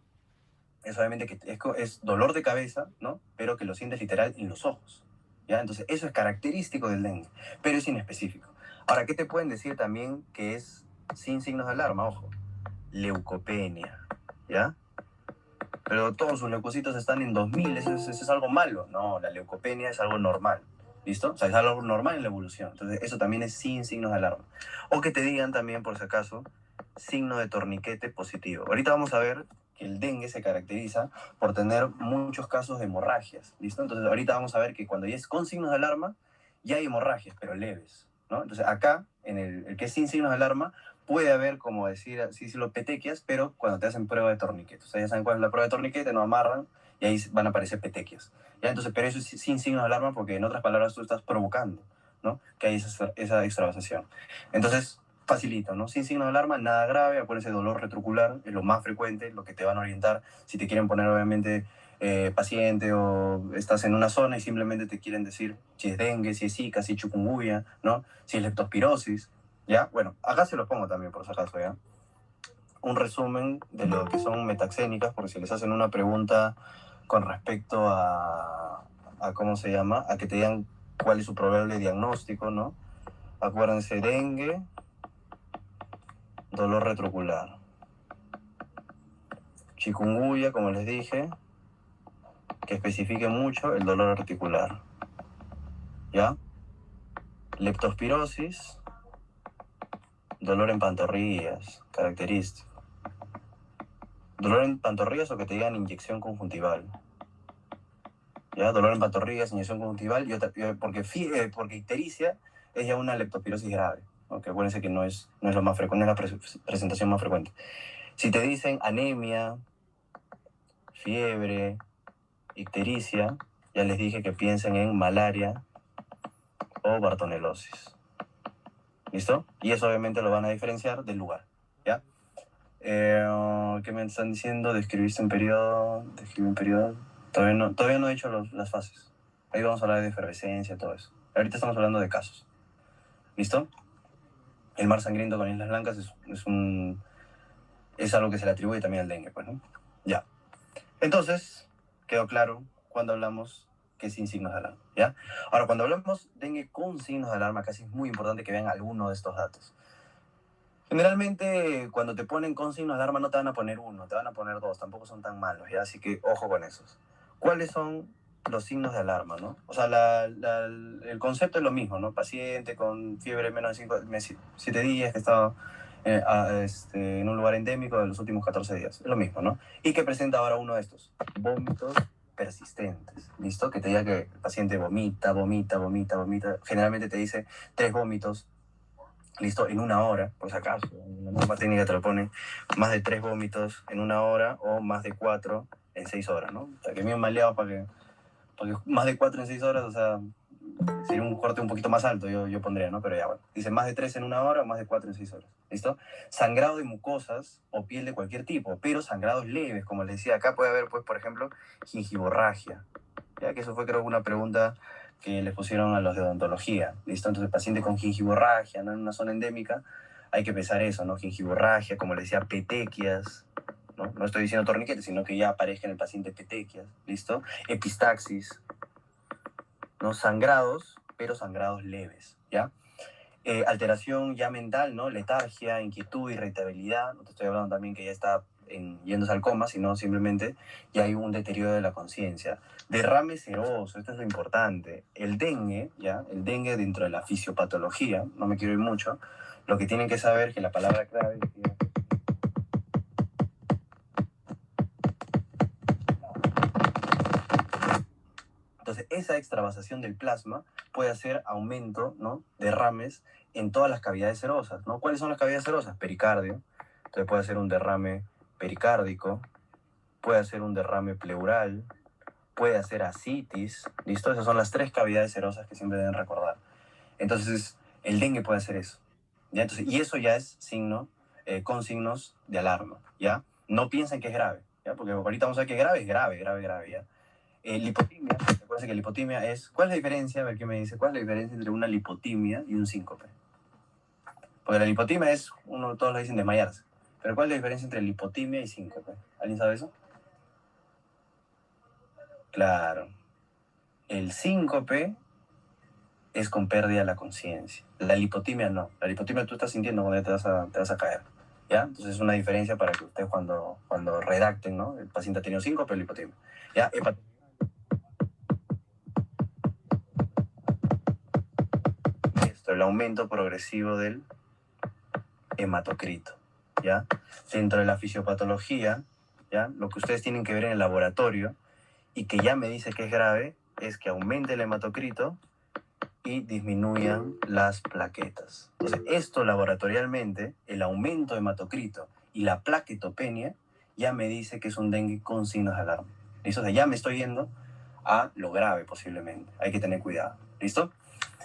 es obviamente que es dolor de cabeza, ¿no? Pero que lo sientes literal en los ojos, ¿ya? Entonces eso es característico del dengue, pero es inespecífico. Ahora, ¿qué te pueden decir también que es sin signos de alarma? Ojo, leucopenia, ¿ya? Pero todos sus leucocitos están en 2000, eso es algo malo. No, la leucopenia es algo normal, ¿listo? O sea, es algo normal en la evolución. Entonces, eso también es sin signos de alarma. O que te digan también, por si acaso, signo de torniquete positivo. Ahorita vamos a ver que el dengue se caracteriza por tener muchos casos de hemorragias, ¿listo? Entonces, ahorita vamos a ver que cuando ya es con signos de alarma, ya hay hemorragias, pero leves, ¿no? Entonces, acá, en el que es sin signos de alarma, puede haber, como decir, así decirlo, petequias, pero cuando te hacen prueba de torniquete. O sea, ya saben cuál es la prueba de torniquete, no amarran y ahí van a aparecer petequias. ¿Ya? Entonces, pero eso es sin signos de alarma porque, en otras palabras, tú estás provocando, ¿no? Que hay esa extravasación. Entonces, facilito, ¿no? Sin signos de alarma, nada grave. Acuérdense, dolor retrocular es lo más frecuente, lo que te van a orientar. Si te quieren poner, obviamente, paciente o estás en una zona y simplemente te quieren decir si es dengue, si es zika, si es chikungunya, ¿no? Si es leptospirosis, ¿ya? Bueno, acá se los pongo también, por si acaso, ¿ya? Un resumen de lo que son metaxénicas, porque si les hacen una pregunta con respecto a ¿cómo se llama? A que te digan cuál es su probable diagnóstico, ¿no? Acuérdense, dengue, dolor retrocular. Chikungunya, como les dije, que especifique mucho el dolor articular, ¿ya? Leptospirosis, dolor en pantorrillas, característico. Dolor en pantorrillas o que te digan inyección conjuntival. ¿Ya? Dolor en pantorrillas, inyección conjuntival, porque ictericia es ya una leptospirosis grave. Aunque acuérdense que no es lo más frecuente, no es la presentación más frecuente. Si te dicen anemia, fiebre, ictericia, ya les dije que piensen en malaria o bartonelosis. ¿Listo? Y eso obviamente lo van a diferenciar del lugar, ¿ya? ¿Qué me están diciendo? Describiste un periodo, describí un periodo. Todavía no he hecho las fases. Ahí vamos a hablar de efervescencia, todo eso. Ahorita estamos hablando de casos. ¿Listo? El mar sangriento con islas blancas es algo que se le atribuye también al dengue, pues, ¿no? Ya. Entonces, quedó claro cuando hablamos que sin signos de alarma, ¿ya? Ahora, cuando hablamos dengue con signos de alarma, casi es muy importante que vean alguno de estos datos. Generalmente, cuando te ponen con signos de alarma, no te van a poner uno, te van a poner dos, tampoco son tan malos, ¿ya? Así que ojo con esos. ¿Cuáles son los signos de alarma, no? O sea, el concepto es lo mismo, ¿no? Paciente con fiebre menos de 7 días que está en un lugar endémico de los últimos 14 días. Es lo mismo, ¿no? Y que presenta ahora uno de estos, vómitos persistentes, ¿listo? Que te diga que el paciente vomita. Generalmente te dice 3 vómitos, listo, en una hora, por si acaso. En la norma técnica te lo pone más de 3 vómitos en una hora o más de 4 en 6 horas, ¿no? O sea, que bien maleado porque más de 4 en 6 horas, o sea, sería un corte un poquito más alto, yo pondría, ¿no? Pero ya, bueno. Dice más de 3 en una hora o más de 4 en 6 horas, ¿listo? Sangrado de mucosas o piel de cualquier tipo, pero sangrados leves, como les decía, acá puede haber, pues, por ejemplo, gingivorragia, ya que eso fue, creo, una pregunta que les pusieron a los de odontología, ¿listo? Entonces, paciente con gingivorragia, ¿no? En una zona endémica, hay que pensar eso, ¿no? Gingivorragia, como les decía, petequias, ¿no? No estoy diciendo torniquete, sino que ya aparezca en el paciente petequias, ¿listo? Epistaxis, ¿no? Sangrados, pero sangrados leves, ¿ya? Alteración ya mental, ¿no? Letargia, inquietud, irritabilidad. No te estoy hablando también que ya está yéndose al coma, sino simplemente ya hay un deterioro de la conciencia. Derrame seroso, esto es lo importante. El dengue, ¿ya? El dengue dentro de la fisiopatología, no me quiero ir mucho, lo que tienen que saber es que la palabra clave... Entonces, esa extravasación del plasma puede hacer aumento, ¿no? Derrames en todas las cavidades serosas, ¿no? ¿Cuáles son las cavidades serosas? Pericardio. Entonces puede hacer un derrame pericárdico, puede hacer un derrame pleural, puede hacer ascitis, ¿listo? Esas son las 3 cavidades serosas que siempre deben recordar. Entonces, el dengue puede hacer eso, ¿ya? Entonces, y eso ya es signo, con signos de alarma, ¿ya? No piensen que es grave, ¿ya? Porque ahorita vamos a ver que es grave, ¿ya? Lipotimia, recuerden que lipotimia es... ¿Cuál es la diferencia? A ver qué me dice. ¿Cuál es la diferencia entre una lipotimia y un síncope? Porque la lipotimia es, todos le dicen desmayarse. Pero ¿cuál es la diferencia entre lipotimia y síncope? ¿Alguien sabe eso? Claro. El síncope es con pérdida de la conciencia. La lipotimia no. La lipotimia tú estás sintiendo cuando ya te vas a caer, ¿ya? Entonces es una diferencia para que ustedes cuando redacten, ¿no? El paciente ha tenido síncope o lipotimia. ¿Ya? Esto, el aumento progresivo del hematocrito, ¿ya? Dentro de la fisiopatología, ¿ya? Lo que ustedes tienen que ver en el laboratorio y que ya me dice que es grave es que aumente el hematocrito y disminuyan las plaquetas. Entonces, esto laboratorialmente, el aumento de hematocrito y la plaquetopenia, ya me dice que es un dengue con signos de alarma. ¿Listo? O sea, ya me estoy yendo a lo grave posiblemente. Hay que tener cuidado. ¿Listo?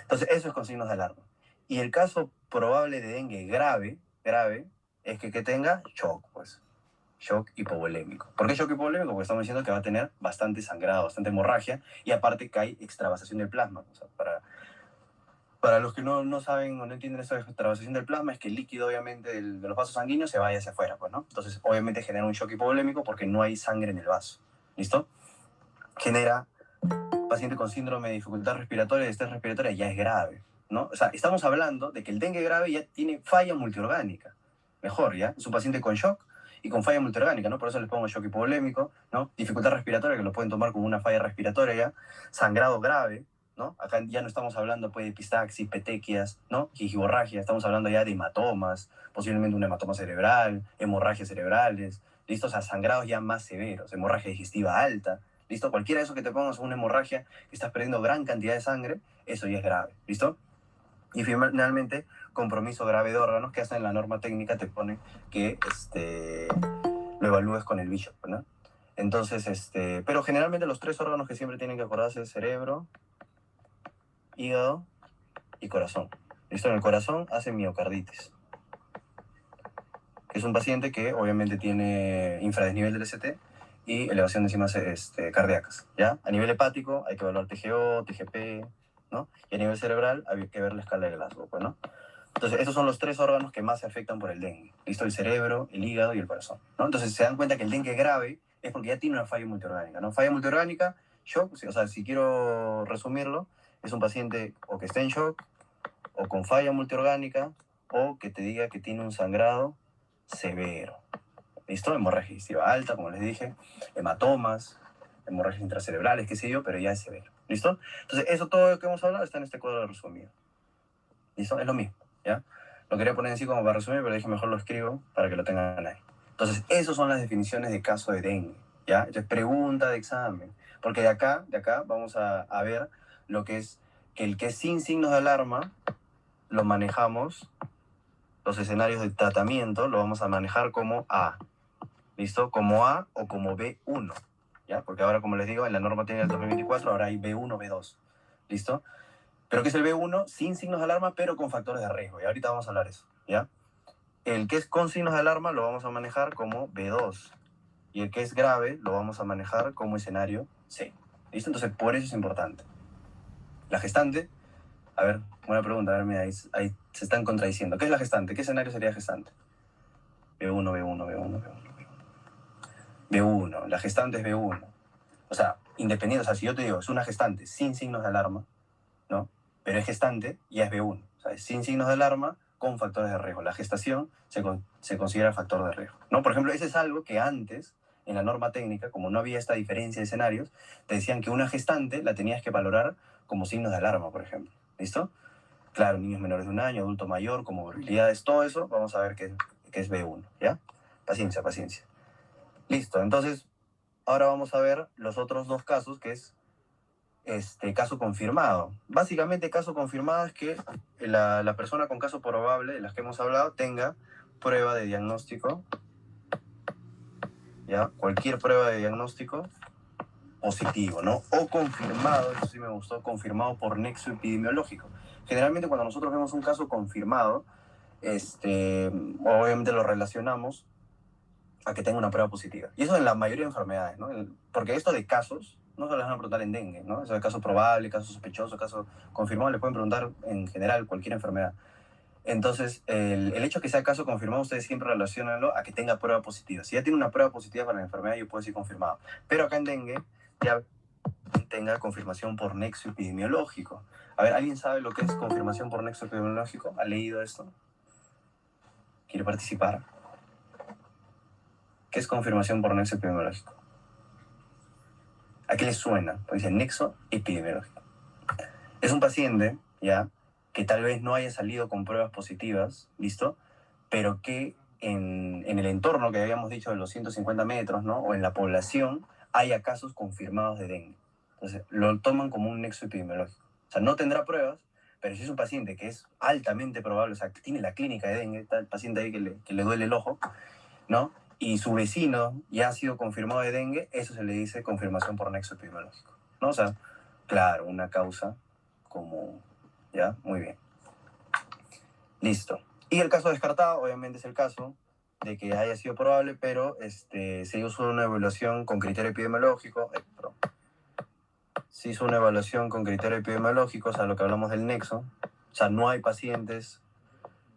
Entonces, eso es con signos de alarma. Y el caso probable de dengue grave, es que tenga shock, pues. Shock hipovolémico. ¿Por qué shock hipovolémico? Porque estamos diciendo que va a tener bastante sangrado, bastante hemorragia, y aparte que hay extravasación del plasma. O sea, para los que no saben o no entienden esa extravasación del plasma, es que el líquido, obviamente, de los vasos sanguíneos se vaya hacia afuera, pues, ¿no? Entonces, obviamente genera un shock hipovolémico porque no hay sangre en el vaso. ¿Listo? Genera paciente con síndrome de dificultad respiratoria, de estrés respiratoria, ya es grave, ¿no? O sea, estamos hablando de que el dengue grave ya tiene falla multiorgánica. Mejor, ¿ya? Es un paciente con shock y con falla multiorgánica, ¿no? Por eso les pongo shock hipovolémico, ¿no? Dificultad respiratoria, que lo pueden tomar como una falla respiratoria, ¿ya? Sangrado grave, ¿no? Acá ya no estamos hablando, pues, de epistaxis, petequias, ¿no? Gigiborragia, estamos hablando ya de hematomas, posiblemente un hematoma cerebral, hemorragias cerebrales, ¿listo? O sea, sangrados ya más severos, hemorragia digestiva alta, ¿listo? Cualquiera de esos que te pongas una hemorragia, que estás perdiendo gran cantidad de sangre, eso ya es grave, ¿listo? Y finalmente, compromiso grave de órganos, que hasta en la norma técnica te pone que lo evalúes con el Bishop, ¿no? Entonces, pero generalmente los 3 órganos que siempre tienen que acordarse es cerebro, hígado y corazón. ¿Listo? En el corazón hace miocarditis, que es un paciente que obviamente tiene infradesnivel del ST y elevación de enzimas cardíacas, ¿ya? A nivel hepático hay que evaluar TGO, TGP, ¿no? Y a nivel cerebral hay que ver la escala de Glasgow, pues, ¿no? Entonces, estos son los 3 órganos que más se afectan por el dengue. ¿Listo? El cerebro, el hígado y el corazón, ¿no? Entonces, se dan cuenta que el dengue grave es porque ya tiene una falla multiorgánica, ¿no? Falla multiorgánica, shock, o sea, si quiero resumirlo, es un paciente o que está en shock, o con falla multiorgánica, o que te diga que tiene un sangrado severo. ¿Listo? Hemorragia digestiva alta, como les dije, hematomas, hemorragias intracerebrales, qué sé yo, pero ya es severo. ¿Listo? Entonces, eso todo lo que hemos hablado está en este cuadro resumido. ¿Listo? Es lo mismo, ¿ya? Lo quería poner así como para resumir, pero dije mejor lo escribo para que lo tengan ahí. Entonces, esas son las definiciones de caso de dengue, ¿ya? Entonces, pregunta de examen. Porque de acá vamos a ver lo que es que el que es sin signos de alarma lo manejamos, los escenarios de tratamiento lo vamos a manejar como A. ¿Listo? Como A o como B1, ¿ya? Porque ahora, como les digo, en la norma técnica del 2024 ahora hay B1, B2. ¿Listo? Pero que es el B1 sin signos de alarma, pero con factores de riesgo. Y ahorita vamos a hablar de eso, ¿ya? El que es con signos de alarma lo vamos a manejar como B2. Y el que es grave lo vamos a manejar como escenario C. ¿Listo? Entonces, por eso es importante. La gestante, a ver, buena pregunta, a ver, mira, ahí se están contradiciendo. ¿Qué es la gestante? ¿Qué escenario sería gestante? B1, B1, B1, B1, B1. B1, la gestante es B1. O sea, independiente, o sea, si yo te digo, es una gestante sin signos de alarma, ¿no? Pero es gestante, ya es B1. O sea, es sin signos de alarma con factores de riesgo. La gestación se considera factor de riesgo, ¿no? Por ejemplo, ese es algo que antes, en la norma técnica, como no había esta diferencia de escenarios, te decían que una gestante la tenías que valorar como signos de alarma, por ejemplo. ¿Listo? Claro, niños menores de un año, adulto mayor, comorbilidades, todo eso, vamos a ver que es B1, ¿ya? Paciencia, paciencia. Listo, entonces, ahora vamos a ver los otros dos casos, que es caso confirmado. Básicamente, caso confirmado es que la persona con caso probable, de las que hemos hablado, tenga prueba de diagnóstico, ¿ya? Cualquier prueba de diagnóstico positivo, ¿no? O confirmado, eso sí me gustó, confirmado por nexo epidemiológico. Generalmente cuando nosotros vemos un caso confirmado, obviamente lo relacionamos a que tenga una prueba positiva. Y eso en la mayoría de enfermedades, ¿no? Porque esto de casos, no se les van a preguntar en dengue, ¿no? Eso de caso probable, caso sospechoso, caso confirmado, le pueden preguntar en general cualquier enfermedad. Entonces, el hecho de que sea caso confirmado, ustedes siempre relacionanlo a que tenga prueba positiva. Si ya tiene una prueba positiva para la enfermedad, yo puedo decir confirmado. Pero acá en dengue, ya tenga confirmación por nexo epidemiológico. A ver, ¿alguien sabe lo que es confirmación por nexo epidemiológico? ¿Ha leído esto? ¿Quiere participar? ¿Qué es confirmación por nexo epidemiológico? ¿A qué le suena? Pues dice nexo epidemiológico. Es un paciente, ¿ya? Que tal vez no haya salido con pruebas positivas, ¿listo? Pero que en el entorno que habíamos dicho de los 150 metros, ¿no? O en la población, haya casos confirmados de dengue. Entonces, lo toman como un nexo epidemiológico. O sea, no tendrá pruebas, pero si es un paciente que es altamente probable, o sea, que tiene la clínica de dengue, está el paciente ahí que le duele el ojo, ¿no? Y su vecino ya ha sido confirmado de dengue, eso se le dice confirmación por nexo epidemiológico, ¿no? O sea, claro, una causa como, ¿ya? Muy bien. Listo. Y el caso descartado, obviamente, es el caso de que haya sido probable, pero se hizo una evaluación con criterio epidemiológico, se hizo una evaluación con criterio epidemiológico, o sea, lo que hablamos del nexo, o sea, no hay pacientes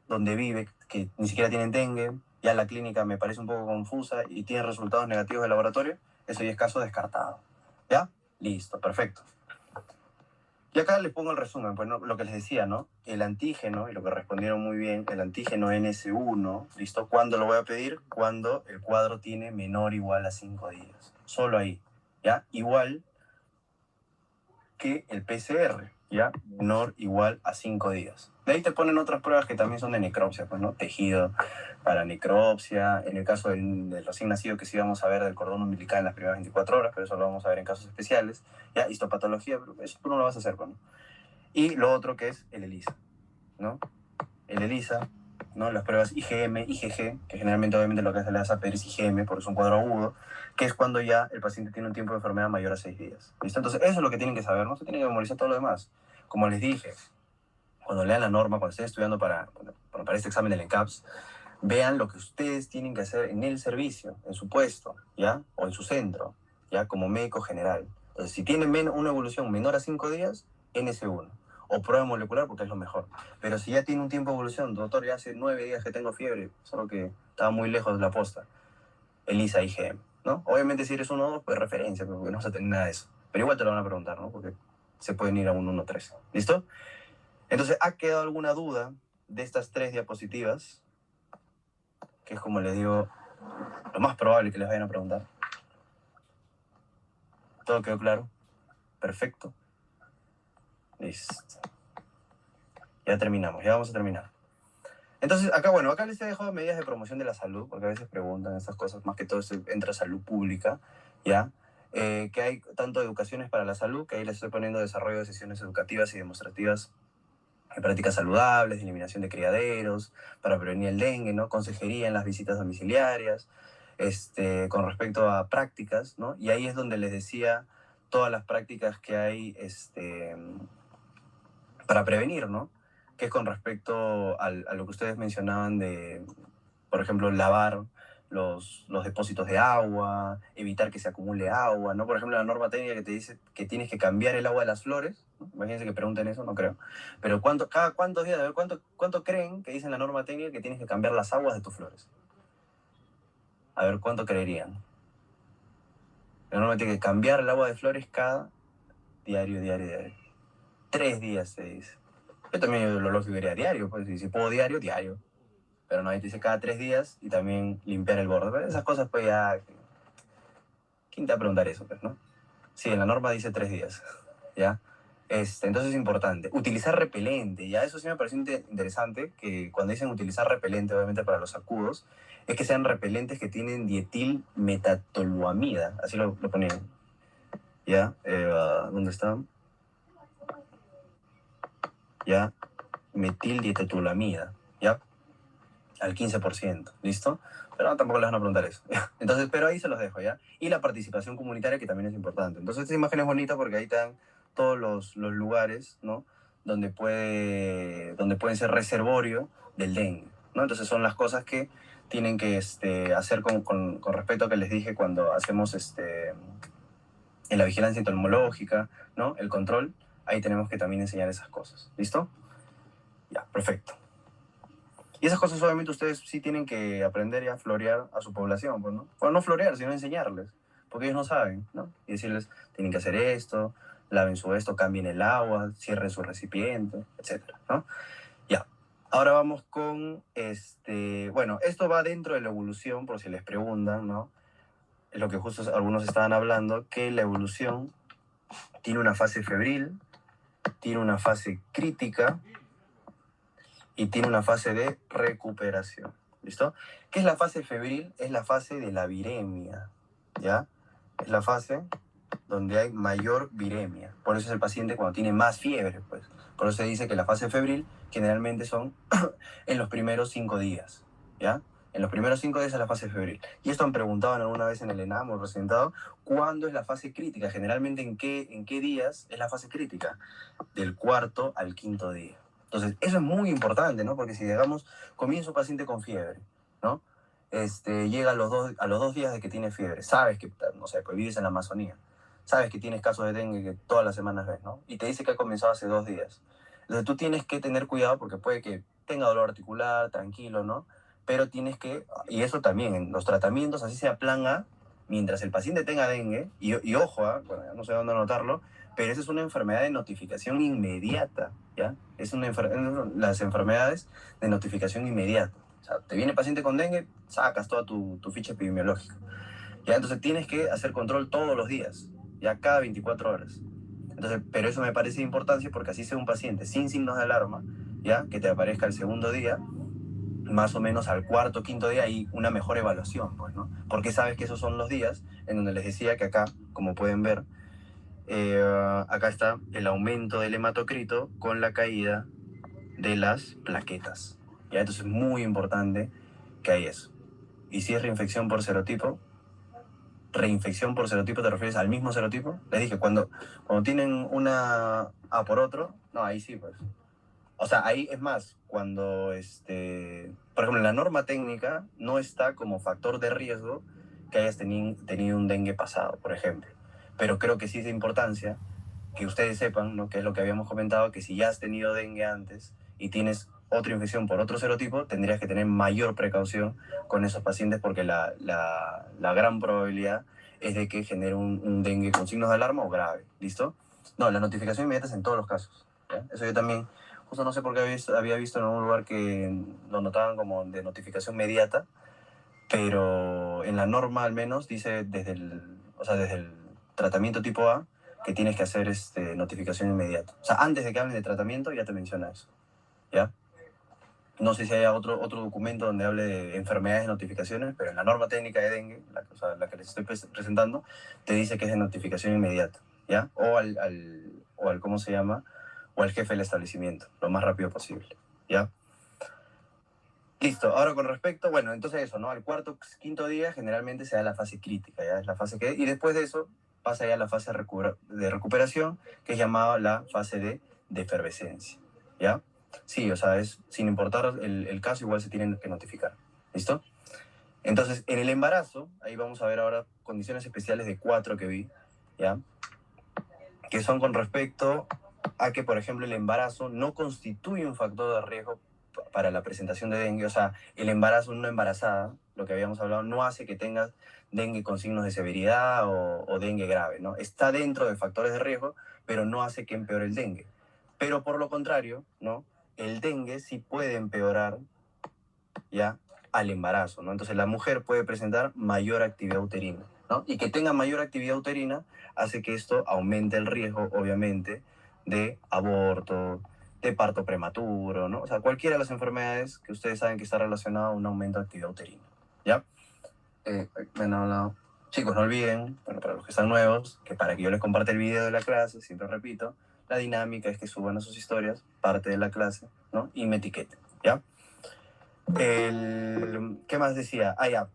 donde vive que ni siquiera tienen dengue, ya la clínica me parece un poco confusa y tiene resultados negativos de laboratorio, eso ya es caso descartado. ¿Ya? Listo, perfecto. Y acá les pongo el resumen, pues, ¿no? Lo que les decía, ¿no? El antígeno, y lo que respondieron muy bien, el antígeno NS1, ¿listo? ¿Cuándo lo voy a pedir? Cuando el cuadro tiene menor o igual a 5 días. Solo ahí, ¿ya? Igual que el PCR, ¿ya? Menor o igual a 5 días. De ahí te ponen otras pruebas que también son de necropsia, pues, ¿no? Tejido para necropsia, en el caso del recién nacido que sí vamos a ver del cordón umbilical en las primeras 24 horas, pero eso lo vamos a ver en casos especiales, ¿ya? Histopatología, pero eso tú no lo vas a hacer, pues, ¿no? Y lo otro que es el ELISA, ¿no? El ELISA, ¿no? Las pruebas IgM, IgG, que generalmente obviamente lo que se le hace a pedir es IgM, porque es un cuadro agudo, que es cuando ya el paciente tiene un tiempo de enfermedad mayor a 6 días. ¿Listo? Entonces eso es lo que tienen que saber, no se tienen que memorizar todo lo demás. Como les dije, cuando lean la norma, cuando estén estudiando para este examen del ENCAPS, vean lo que ustedes tienen que hacer en el servicio, en su puesto, ¿ya? O en su centro, ¿ya? Como médico general. Entonces, si tienen una evolución menor a 5 días, NS1. O prueba molecular porque es lo mejor. Pero si ya tiene un tiempo de evolución, doctor, ya hace 9 días que tengo fiebre, solo que estaba muy lejos de la posta, ELISA IgM, ¿no? Obviamente si eres 1 o 2, pues referencia, porque no vas a tener nada de eso. Pero igual te lo van a preguntar, ¿no? Porque se pueden ir a un 1-3. ¿Listo? Entonces, ¿ha quedado alguna duda de estas 3 diapositivas? Que es como les digo, lo más probable que les vayan a preguntar. ¿Todo quedó claro? Perfecto. Listo. Ya terminamos, ya vamos a terminar. Entonces, acá, bueno, acá les he dejado medidas de promoción de la salud, porque a veces preguntan estas cosas, más que todo entra salud pública, ¿ya? Que hay tanto educaciones para la salud, que ahí les estoy poniendo desarrollo de sesiones educativas y demostrativas de prácticas saludables, de eliminación de criaderos, para prevenir el dengue, ¿no? Consejería en las visitas domiciliarias, con respecto a prácticas, ¿no? Y ahí es donde les decía todas las prácticas que hay para prevenir, ¿no? Que es con respecto a lo que ustedes mencionaban de, por ejemplo, lavar los depósitos de agua, evitar que se acumule agua, ¿no? Por ejemplo, la norma técnica que te dice que tienes que cambiar el agua de las flores, ¿no? Imagínense que pregunten eso, no creo. Pero cada cuántos días, a ver, ¿cuánto creen que dice en la norma técnica que tienes que cambiar las aguas de tus flores? A ver, ¿cuánto creerían? La norma tiene que cambiar el agua de flores cada diario. 3 días se dice. Yo también lo lógico quería diario, pues si puedo diario, diario. Pero no, ahí te dice cada 3 días y también limpiar el borde. Pero esas cosas pues ya... ¿Quién te va a preguntar eso, pues, no? Sí, en la norma dice 3 días, ¿ya? Entonces es importante. Utilizar repelente, ¿ya? Eso sí me pareció interesante, que cuando dicen utilizar repelente, obviamente para los zancudos, es que sean repelentes que tienen dietilmetatoluamida, así lo ponían, ¿ya? ¿Dónde está? ¿Ya? Metildietilmetatoluamida, ¿ya? Al 15%, ¿listo? Pero no, tampoco les van a preguntar eso. Entonces, pero ahí se los dejo, ¿ya? Y la participación comunitaria, que también es importante. Entonces, esta imagen es bonita porque ahí están todos los lugares, ¿no? Donde pueden ser reservorio del dengue, ¿no? Entonces, son las cosas que tienen que hacer con respecto a que les dije cuando hacemos en la vigilancia entomológica, ¿no? El control, ahí tenemos que también enseñar esas cosas, ¿listo? Ya, perfecto. Y esas cosas obviamente ustedes sí tienen que aprender ya a florear a su población, pues, ¿no? Bueno, no florear, sino enseñarles, porque ellos no saben, ¿no? Y decirles, tienen que hacer esto, laven su esto, cambien el agua, cierren su recipiente, etcétera, ¿no? Ya. Ahora vamos con, bueno, esto va dentro de la evolución, por si les preguntan, ¿no? Es lo que justo algunos estaban hablando, que la evolución tiene una fase febril, tiene una fase crítica, y tiene una fase de recuperación. ¿Listo? ¿Qué es la fase febril? Es la fase de la viremia, ¿ya? Es la fase donde hay mayor viremia. Por eso es el paciente cuando tiene más fiebre, pues. Por eso se dice que la fase febril generalmente son en los primeros 5 días, ¿ya? En los primeros 5 días es la fase febril. Y esto han preguntado alguna vez en el ENAM o presentado, ¿cuándo es la fase crítica? Generalmente, ¿en qué días es la fase crítica? Del cuarto al quinto día. Entonces, eso es muy importante, ¿no? Porque si, digamos, comienza un paciente con fiebre, ¿no? Llega a los 2 días de que tiene fiebre, sabes que, no sé, pues vives en la Amazonía, sabes que tienes casos de dengue que todas las semanas ves, ¿no? Y te dice que ha comenzado hace 2 días. Entonces, tú tienes que tener cuidado porque puede que tenga dolor articular, tranquilo, ¿no? Pero tienes que, y eso también, en los tratamientos, así sea plan A, mientras el paciente tenga dengue, y ojo, bueno, no sé dónde anotarlo, pero esa es una enfermedad de notificación inmediata, ¿ya? Las enfermedades de notificación inmediata. O sea, te viene paciente con dengue, sacas toda tu ficha epidemiológica, ¿ya? Entonces tienes que hacer control todos los días, ya cada 24 horas. Entonces, pero eso me parece de importancia porque así sea un paciente sin signos de alarma, ¿ya? Que te aparezca el segundo día, más o menos al cuarto, quinto día hay una mejor evaluación, pues, ¿no? Porque sabes que esos son los días en donde les decía que acá, como pueden ver, acá está el aumento del hematocrito con la caída de las plaquetas. ¿Ya? Entonces es muy importante que hay eso. Y si es reinfección por serotipo, ¿te refieres al mismo serotipo? Les dije, cuando tienen una A por otro, no, ahí sí, pues. O sea, ahí es más, cuando, por ejemplo, en la norma técnica no está como factor de riesgo que hayas tenido un dengue pasado, por ejemplo. Pero creo que sí es de importancia que ustedes sepan, ¿no? Que es lo que habíamos comentado, que si ya has tenido dengue antes y tienes otra infección por otro serotipo, tendrías que tener mayor precaución con esos pacientes porque la gran probabilidad es de que genere un dengue con signos de alarma o grave. ¿Listo? No, la notificación inmediata es en todos los casos. ¿Ya? Eso yo también, justo no sé por qué había visto en algún lugar que lo notaban como de notificación inmediata, pero en la norma al menos dice desde el tratamiento tipo A que tienes que hacer notificación inmediata. O sea, antes de que hablen de tratamiento ya te menciona eso, ¿ya? No sé si hay otro documento donde hable de enfermedades de notificaciones, pero en la norma técnica de dengue, la que les estoy presentando, te dice que es de notificación inmediata, ¿ya? O al ¿cómo se llama? O al jefe del establecimiento, lo más rápido posible, ¿ya? Listo, ahora con respecto, bueno, entonces eso, ¿no? Al cuarto, quinto día generalmente se da la fase crítica, ¿ya? Es la fase y después de eso pasa ya la fase de recuperación, que es llamada la fase de efervescencia, ¿ya? Sí, o sea, sin importar el caso, igual se tienen que notificar, ¿listo? Entonces, en el embarazo, ahí vamos a ver ahora condiciones especiales de 4 que vi, ¿ya? Que son con respecto a que, por ejemplo, el embarazo no constituye un factor de riesgo para la presentación de dengue. O sea, el embarazo en una embarazada, lo que habíamos hablado, no hace que tengas dengue con signos de severidad o dengue grave, ¿no? Está dentro de factores de riesgo, pero no hace que empeore el dengue. Pero por lo contrario, ¿no? El dengue sí puede empeorar ya al embarazo, ¿no? Entonces la mujer puede presentar mayor actividad uterina, ¿no? Y que tenga mayor actividad uterina hace que esto aumente el riesgo, obviamente, de aborto, de parto prematuro, ¿no? O sea, cualquiera de las enfermedades que ustedes saben que está relacionada a un aumento de actividad uterina, ¿ya? Bueno, no. Chicos, no olviden, bueno, para los que están nuevos, que para que yo les comparte el video de la clase, siempre repito, la dinámica es que suban a sus historias parte de la clase, ¿no? Y me etiqueten, ¿ya? ¿Qué más decía? Esto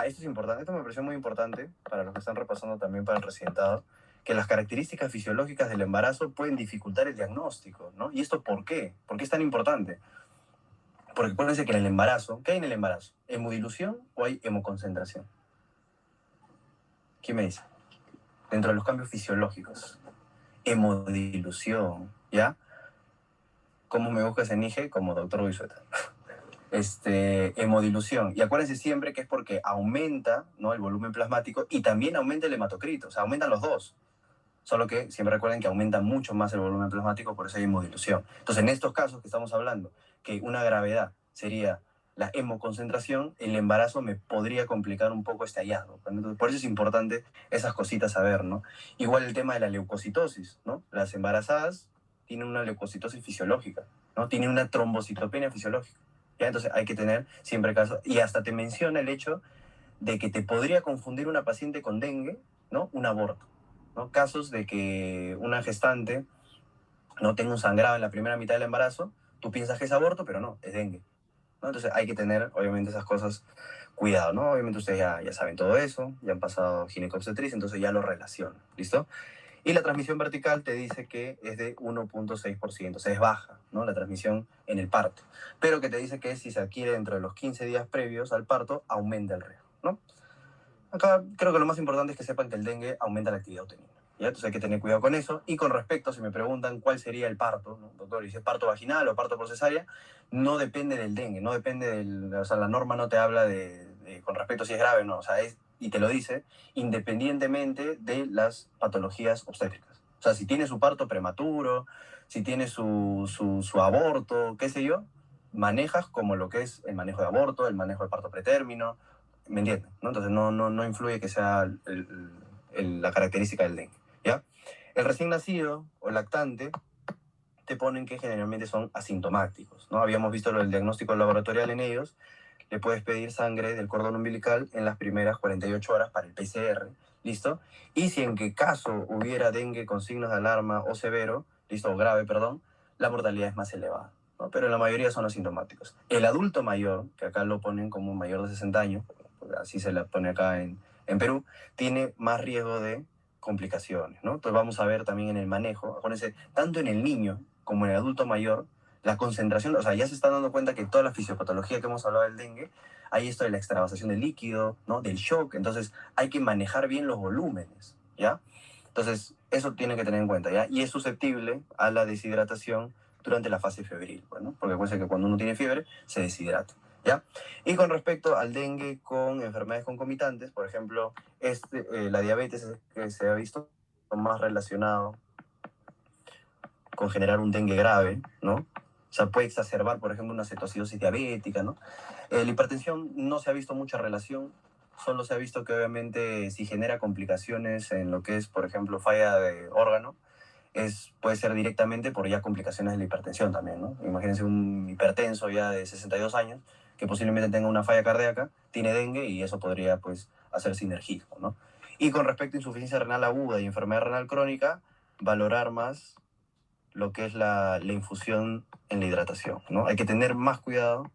es importante, esto me pareció muy importante para los que están repasando también para el residentado, que las características fisiológicas del embarazo pueden dificultar el diagnóstico, ¿no? ¿Y esto por qué? ¿Por qué es tan importante? Porque acuérdense que en el embarazo, ¿qué hay en el embarazo? ¿Hemodilución o hay hemoconcentración? ¿Quién me dice? Dentro de los cambios fisiológicos. Hemodilución, ¿ya? ¿Cómo me buscas en IGE? Como doctor Bisueta. Hemodilución. Y acuérdense siempre que es porque aumenta, ¿no?, el volumen plasmático y también aumenta el hematocrito, o sea, aumentan los dos. Solo que siempre recuerden que aumenta mucho más el volumen plasmático, por eso hay hemodilución. Entonces, en estos casos que estamos hablando, que una gravedad sería la hemoconcentración, el embarazo me podría complicar un poco este hallazgo. Entonces, por eso es importante esas cositas saber, ¿no? Igual el tema de la leucocitosis, ¿no? Las embarazadas tienen una leucocitosis fisiológica, ¿no? Tienen una trombocitopenia fisiológica. ¿Ya? Entonces hay que tener siempre caso. Y hasta te menciona el hecho de que te podría confundir una paciente con dengue, ¿no? Un aborto, ¿no? Casos de que una gestante no tenga un sangrado en la primera mitad del embarazo, tú piensas que es aborto, pero no, es dengue, ¿no? Entonces hay que tener, obviamente, esas cosas cuidado, ¿no? Obviamente ustedes ya saben todo eso, ya han pasado ginecobstetricia, entonces ya lo relacionan, ¿listo? Y la transmisión vertical te dice que es de 1.6%, o sea, es baja, ¿no? La transmisión en el parto. Pero que te dice que si se adquiere dentro de los 15 días previos al parto, aumenta el riesgo, ¿no? Acá creo que lo más importante es que sepan que el dengue aumenta la actividad uterina, ¿ya? Entonces hay que tener cuidado con eso. Y con respecto, si me preguntan cuál sería el parto, ¿no? Doctor, ¿y si es parto vaginal o parto por cesárea? No depende del dengue, no depende del... O sea, la norma no te habla con respecto a si es grave o no, o sea, y te lo dice, independientemente de las patologías obstétricas. O sea, si tiene su parto prematuro, si tiene su aborto, qué sé yo, manejas como lo que es el manejo de aborto, el manejo de parto pretérmino, ¿me entienden? ¿No? Entonces no influye que sea la característica del dengue, ¿ya? El recién nacido o lactante te ponen que generalmente son asintomáticos, ¿no? Habíamos visto lo del diagnóstico laboratorial en ellos. Le puedes pedir sangre del cordón umbilical en las primeras 48 horas para el PCR, ¿listo? Y si en qué caso hubiera dengue con signos de alarma o severo, ¿listo? O grave, perdón, la mortalidad es más elevada, ¿no? Pero la mayoría son asintomáticos. El adulto mayor, que acá lo ponen como mayor de 60 años, así se la pone acá en Perú, tiene más riesgo de complicaciones, ¿no? Entonces vamos a ver también en el manejo, acuérdense, tanto en el niño como en el adulto mayor, la concentración, o sea, ya se están dando cuenta que toda la fisiopatología que hemos hablado del dengue, hay esto de la extravasación del líquido, ¿no? Del shock, entonces hay que manejar bien los volúmenes, ¿ya? Entonces, eso tiene que tener en cuenta, ¿ya? Y es susceptible a la deshidratación durante la fase febril, ¿no? Porque acuérdense que cuando uno tiene fiebre, se deshidrata, ¿ya? Y con respecto al dengue con enfermedades concomitantes, por ejemplo, la diabetes que se ha visto más relacionado con generar un dengue grave, ¿no? O sea, puede exacerbar, por ejemplo, una cetoacidosis diabética, ¿no? La hipertensión no se ha visto mucha relación, solo se ha visto que obviamente si genera complicaciones en lo que es, por ejemplo, falla de órgano, puede ser directamente por ya complicaciones de la hipertensión también, ¿no? Imagínense un hipertenso ya de 62 años que posiblemente tenga una falla cardíaca, tiene dengue y eso podría, pues, hacer sinergismo, ¿no? Y con respecto a insuficiencia renal aguda y enfermedad renal crónica, valorar más lo que es la infusión en la hidratación, ¿no? Hay que tener más cuidado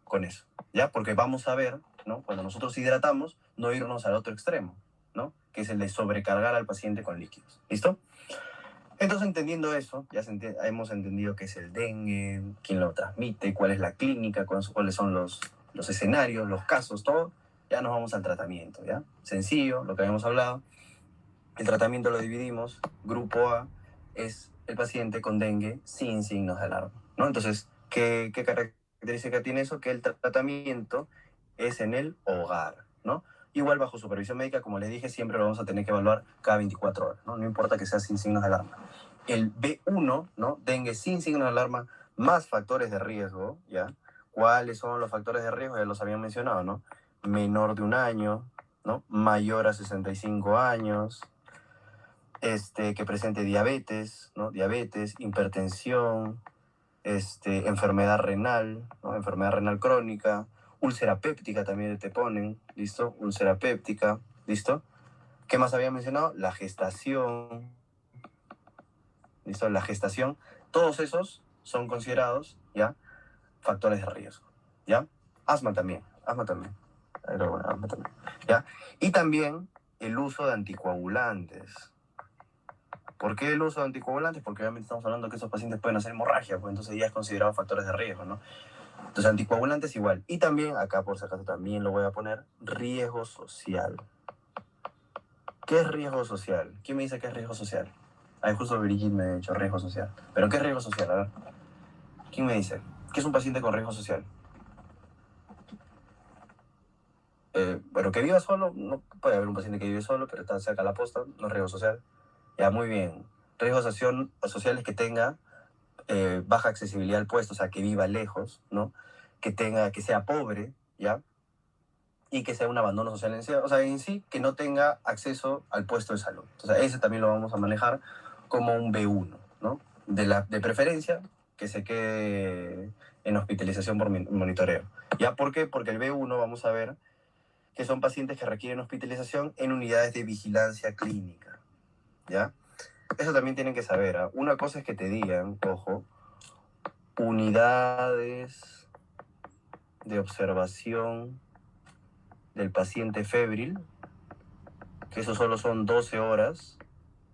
con eso, ¿ya? Porque vamos a ver, ¿no? Cuando nosotros hidratamos, no irnos al otro extremo, ¿no? Que es el de sobrecargar al paciente con líquidos, ¿listo? Entonces, entendiendo eso, hemos entendido qué es el dengue, quién lo transmite, cuál es la clínica, cuáles son los escenarios, los casos, todo. Ya nos vamos al tratamiento, ¿ya? Sencillo, lo que habíamos hablado. El tratamiento lo dividimos. Grupo A es el paciente con dengue sin signos de alarma, ¿no? Entonces, ¿qué característica tiene eso? Que el tratamiento es en el hogar, ¿no? Igual bajo supervisión médica, como les dije, siempre lo vamos a tener que evaluar cada 24 horas, ¿no? No importa que sea sin signos de alarma. El B1, ¿no? Dengue sin signos de alarma, más factores de riesgo, ¿ya? ¿Cuáles son los factores de riesgo? Ya los habían mencionado, ¿no? Menor de 1 año, ¿no? Mayor a 65 años, que presente diabetes, ¿no? Diabetes, hipertensión, enfermedad renal, ¿no? Enfermedad renal crónica, úlcera péptica también te ponen, ¿listo? Úlcera péptica, ¿listo? ¿Qué más había mencionado? La gestación, ¿listo? La gestación, todos esos son considerados, ¿ya? Factores de riesgo, ¿ya? Asma también, pero bueno, asma también, ¿ya? Y también el uso de anticoagulantes. ¿Por qué el uso de anticoagulantes? Porque obviamente estamos hablando que esos pacientes pueden hacer hemorragia, pues entonces ya es considerado factores de riesgo, ¿no? Entonces anticoagulantes igual. Y también, acá por si acaso también lo voy a poner, riesgo social. ¿Qué es riesgo social? ¿Quién me dice qué es riesgo social? Ahí justo Brigitte me ha dicho riesgo social. ¿Pero qué es riesgo social? A ver. ¿Quién me dice? ¿Qué es un paciente con riesgo social? Bueno, que viva solo, no puede haber un paciente que vive solo, pero está cerca de la posta, no es riesgo social. Ya, muy bien. Riesgo social es que tenga baja accesibilidad al puesto, o sea, que viva lejos, ¿no? Que sea pobre, ¿ya? Y que sea un abandono social o sea, en sí, que no tenga acceso al puesto de salud. O sea, ese también lo vamos a manejar como un B1, ¿no? De preferencia, que se quede en hospitalización por monitoreo. ¿Ya? ¿Por qué? Porque el B1 vamos a ver que son pacientes que requieren hospitalización en unidades de vigilancia clínica, ¿ya? Eso también tienen que saber, ¿eh? Una cosa es que te digan, ojo, unidades de observación del paciente febril, que eso solo son 12 horas,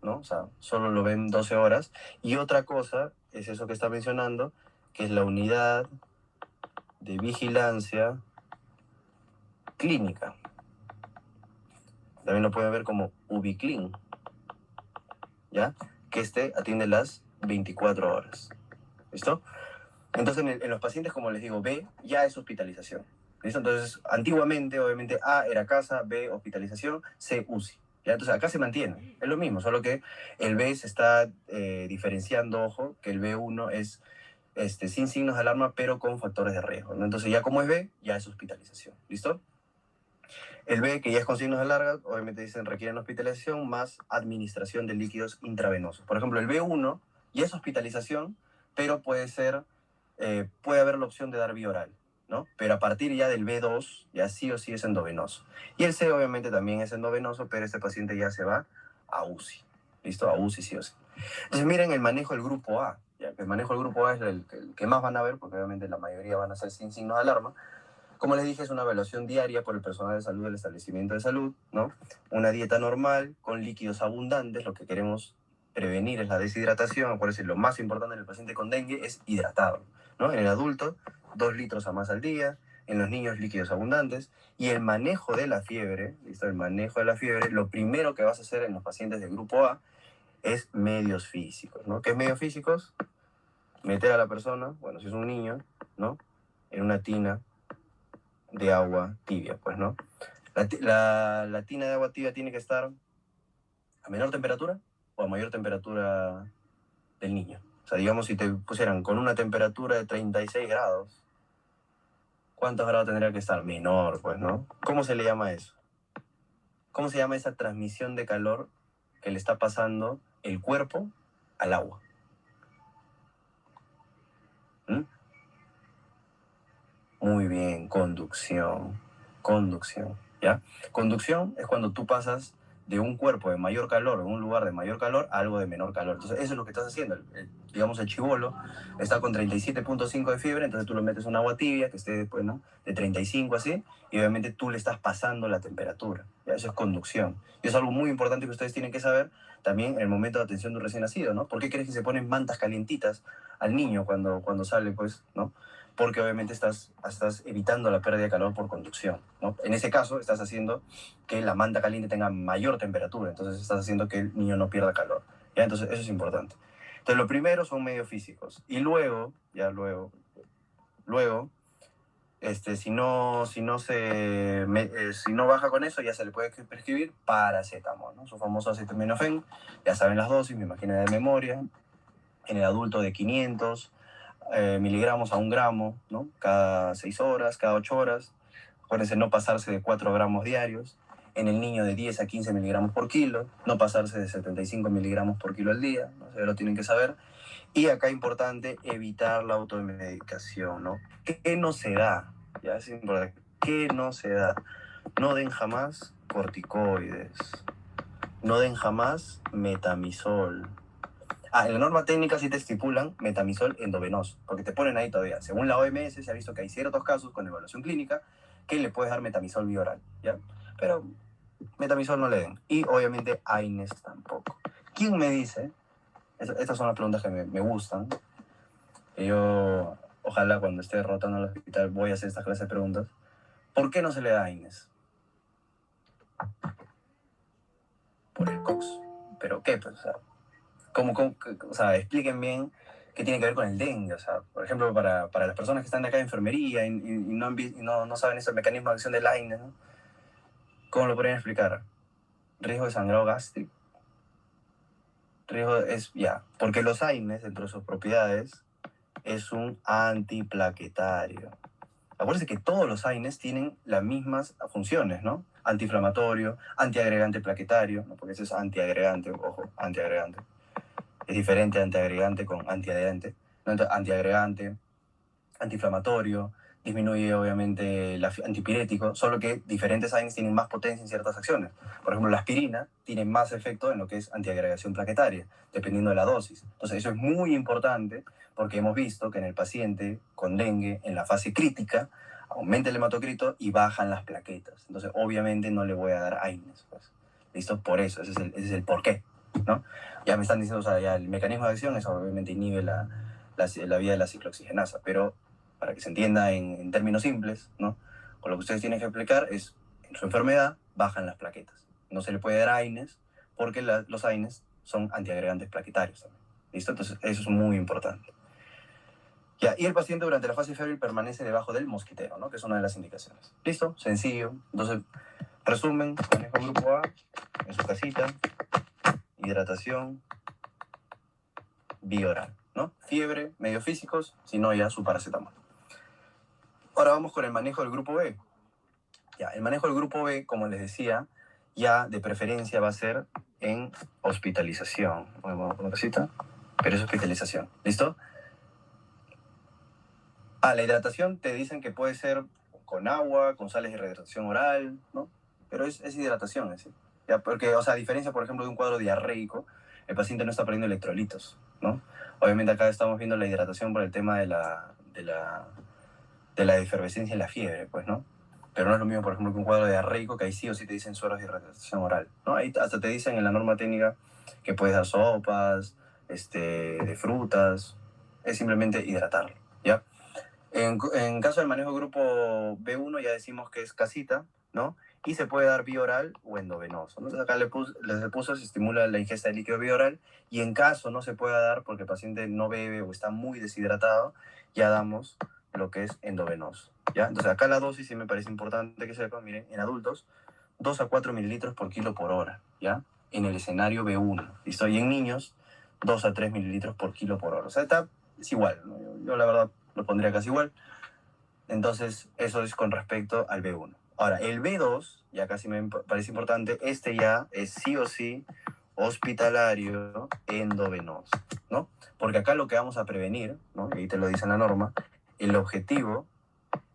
¿no? O sea, solo lo ven 12 horas. Y otra cosa es eso que está mencionando, que es la unidad de vigilancia clínica. También lo pueden ver como Ubiclin, ¿ya? Que atiende las 24 horas. ¿Listo? Entonces, en los pacientes, como les digo, B ya es hospitalización. ¿Listo? Entonces, antiguamente, obviamente, A era casa, B hospitalización, C UCI. ¿Ya? Entonces, acá se mantiene. Es lo mismo, solo que el B se está diferenciando, ojo, que el B1 es sin signos de alarma, pero con factores de riesgo, ¿no? Entonces, ya como es B, ya es hospitalización. ¿Listo? El B, que ya es con signos de alarma, obviamente dicen requieren hospitalización más administración de líquidos intravenosos. Por ejemplo, el B1 ya es hospitalización, pero puede haber la opción de dar vía oral, ¿no? Pero a partir ya del B2, ya sí o sí es endovenoso. Y el C obviamente también es endovenoso, pero este paciente ya se va a UCI. ¿Listo? A UCI sí o sí. Entonces miren el manejo del grupo A. Ya, el manejo del grupo A es el que más van a ver, porque obviamente la mayoría van a ser sin signos de alarma. Como les dije, es una evaluación diaria por el personal de salud del establecimiento de salud, ¿no? Una dieta normal, con líquidos abundantes, lo que queremos prevenir es la deshidratación, por eso lo más importante en el paciente con dengue es hidratarlo, ¿no? En el adulto, 2 litros a más al día, en los niños líquidos abundantes, y el manejo de la fiebre, ¿listo? El manejo de la fiebre, lo primero que vas a hacer en los pacientes del grupo A es medios físicos, ¿no? ¿Qué es medios físicos? Meter a la persona, bueno, si es un niño, ¿no? En una tina de agua tibia, pues, ¿no? La tina de agua tibia tiene que estar a menor temperatura o a mayor temperatura del niño. O sea, digamos, si te pusieran con una temperatura de 36 grados, ¿cuántos grados tendría que estar? Menor, pues, ¿no? ¿Cómo se le llama eso? ¿Cómo se llama esa transmisión de calor que le está pasando el cuerpo al agua? ¿Mm? Muy bien, conducción. Conducción, ¿ya? Conducción es cuando tú pasas de un cuerpo de mayor calor, de un lugar de mayor calor, a algo de menor calor. Entonces, eso es lo que estás haciendo. Digamos, el chibolo está con 37,5 de fiebre, entonces tú lo metes en agua tibia, que esté, pues, ¿no? De 35 así, y obviamente tú le estás pasando la temperatura. ¿Ya? Eso es conducción. Y es algo muy importante que ustedes tienen que saber también en el momento de atención de un recién nacido, ¿no? ¿Por qué crees que se ponen mantas calientitas al niño cuando sale, pues, ¿no? Porque obviamente estás evitando la pérdida de calor por conducción, ¿no? En ese caso, estás haciendo que la manta caliente tenga mayor temperatura, entonces estás haciendo que el niño no pierda calor, ¿ya? Entonces, eso es importante. Entonces, lo primero son medios físicos, y luego, luego, Si no baja con eso, ya se le puede prescribir paracetamol, ¿no? Su famoso acetaminofén, ya saben las dosis, me imagino de memoria. En el adulto de 500 miligramos a 1 gramo, ¿no? Cada 6 horas, cada 8 horas. Acuérdense, no pasarse de 4 gramos diarios. En el niño de 10 a 15 miligramos por kilo, no pasarse de 75 miligramos por kilo al día, ¿no? Eso ya lo tienen que saber. Y acá importante evitar la automedicación, ¿no? ¿Qué no se da? Ya es importante. ¿Qué no se da? No den jamás corticoides. No den jamás metamizol. En la norma técnica sí te estipulan metamizol endovenoso, porque te ponen ahí todavía. Según la OMS se ha visto que hay ciertos casos con evaluación clínica que le puedes dar metamizol vía oral, ¿ya? Pero metamizol no le den. Y obviamente AINES tampoco. ¿Quién me dice? Estas son las preguntas que me gustan. Que yo, ojalá cuando esté rotando al hospital, voy a hacer esta clase de preguntas. ¿Por qué no se le da AINES? Por el COX. ¿Pero qué? Pues, o sea, expliquen bien qué tiene que ver con el dengue. O sea, por ejemplo, para las personas que están de acá de enfermería y no saben ese mecanismo de acción del AINES, ¿no? ¿Cómo lo podrían explicar? Riesgo de sangrado gástrico. Porque los AINES, entre sus propiedades, es un antiplaquetario. Acuérdense que todos los AINES tienen las mismas funciones, ¿no? Antiinflamatorio, antiagregante plaquetario, ¿no? Porque ese es antiagregante, ojo, antiagregante. Es diferente antiagregante con antiadherente, ¿no? Entonces, antiagregante, antiinflamatorio, disminuye obviamente el antipirético, solo que diferentes AINES tienen más potencia en ciertas acciones. Por ejemplo, la aspirina tiene más efecto en lo que es antiagregación plaquetaria, dependiendo de la dosis. Entonces, eso es muy importante porque hemos visto que en el paciente con dengue, en la fase crítica, aumenta el hematocrito y bajan las plaquetas. Entonces, obviamente no le voy a dar AINES, pues. ¿Listo? Por eso, ese es el porqué, ¿no? Ya me están diciendo, o sea, ya el mecanismo de acción es obviamente inhibe la vía de la ciclooxigenasa, pero para que se entienda en términos simples, ¿no? Con lo que ustedes tienen que explicar es, en su enfermedad bajan las plaquetas. No se le puede dar AINES porque los AINES son antiagregantes plaquetarios también. ¿Listo? Entonces, eso es muy importante. Ya, y el paciente durante la fase febril permanece debajo del mosquitero, ¿no? Que es una de las indicaciones. ¿Listo? Sencillo. Entonces, resumen, manejo grupo A, en su casita, hidratación, vía oral, ¿no? Fiebre, medios físicos, si no ya su paracetamol. Ahora vamos con el manejo del grupo B. Ya, el manejo del grupo B, como les decía, ya de preferencia va a ser en hospitalización. Vamos con una cosita, pero es hospitalización. ¿Listo? La hidratación te dicen que puede ser con agua, con sales de rehidratación oral, ¿no? Pero es hidratación, ¿sí? Ya, porque, o sea, a diferencia, por ejemplo, de un cuadro diarreico, el paciente no está perdiendo electrolitos, ¿no? Obviamente acá estamos viendo la hidratación por el tema de la efervescencia y la fiebre, pues, ¿no? Pero no es lo mismo, por ejemplo, que un cuadro diarreico, que ahí sí o sí te dicen sueros de hidratación oral, ¿no? Ahí hasta te dicen en la norma técnica que puedes dar sopas, de frutas, es simplemente hidratarlo, ¿ya? En caso del manejo grupo B1 ya decimos que es casita, ¿no? Y se puede dar vía oral o endovenoso, ¿no? Entonces acá les puso, se estimula la ingesta de líquido vía oral y en caso no se pueda dar porque el paciente no bebe o está muy deshidratado, ya damos lo que es endovenoso, ¿ya? Entonces acá la dosis sí me parece importante que sepan, miren, en adultos 2 a 4 mililitros por kilo por hora, ¿ya? En el escenario B1, ¿listo? Y en niños 2 a 3 mililitros por kilo por hora. O sea, es igual, ¿no? Yo la verdad lo pondría casi igual. Entonces, eso es con respecto al B1. Ahora, el B2, ya casi me parece importante, ya es sí o sí hospitalario endovenoso, ¿no? Porque acá lo que vamos a prevenir, ¿no? Y ahí te lo dice en la norma, el objetivo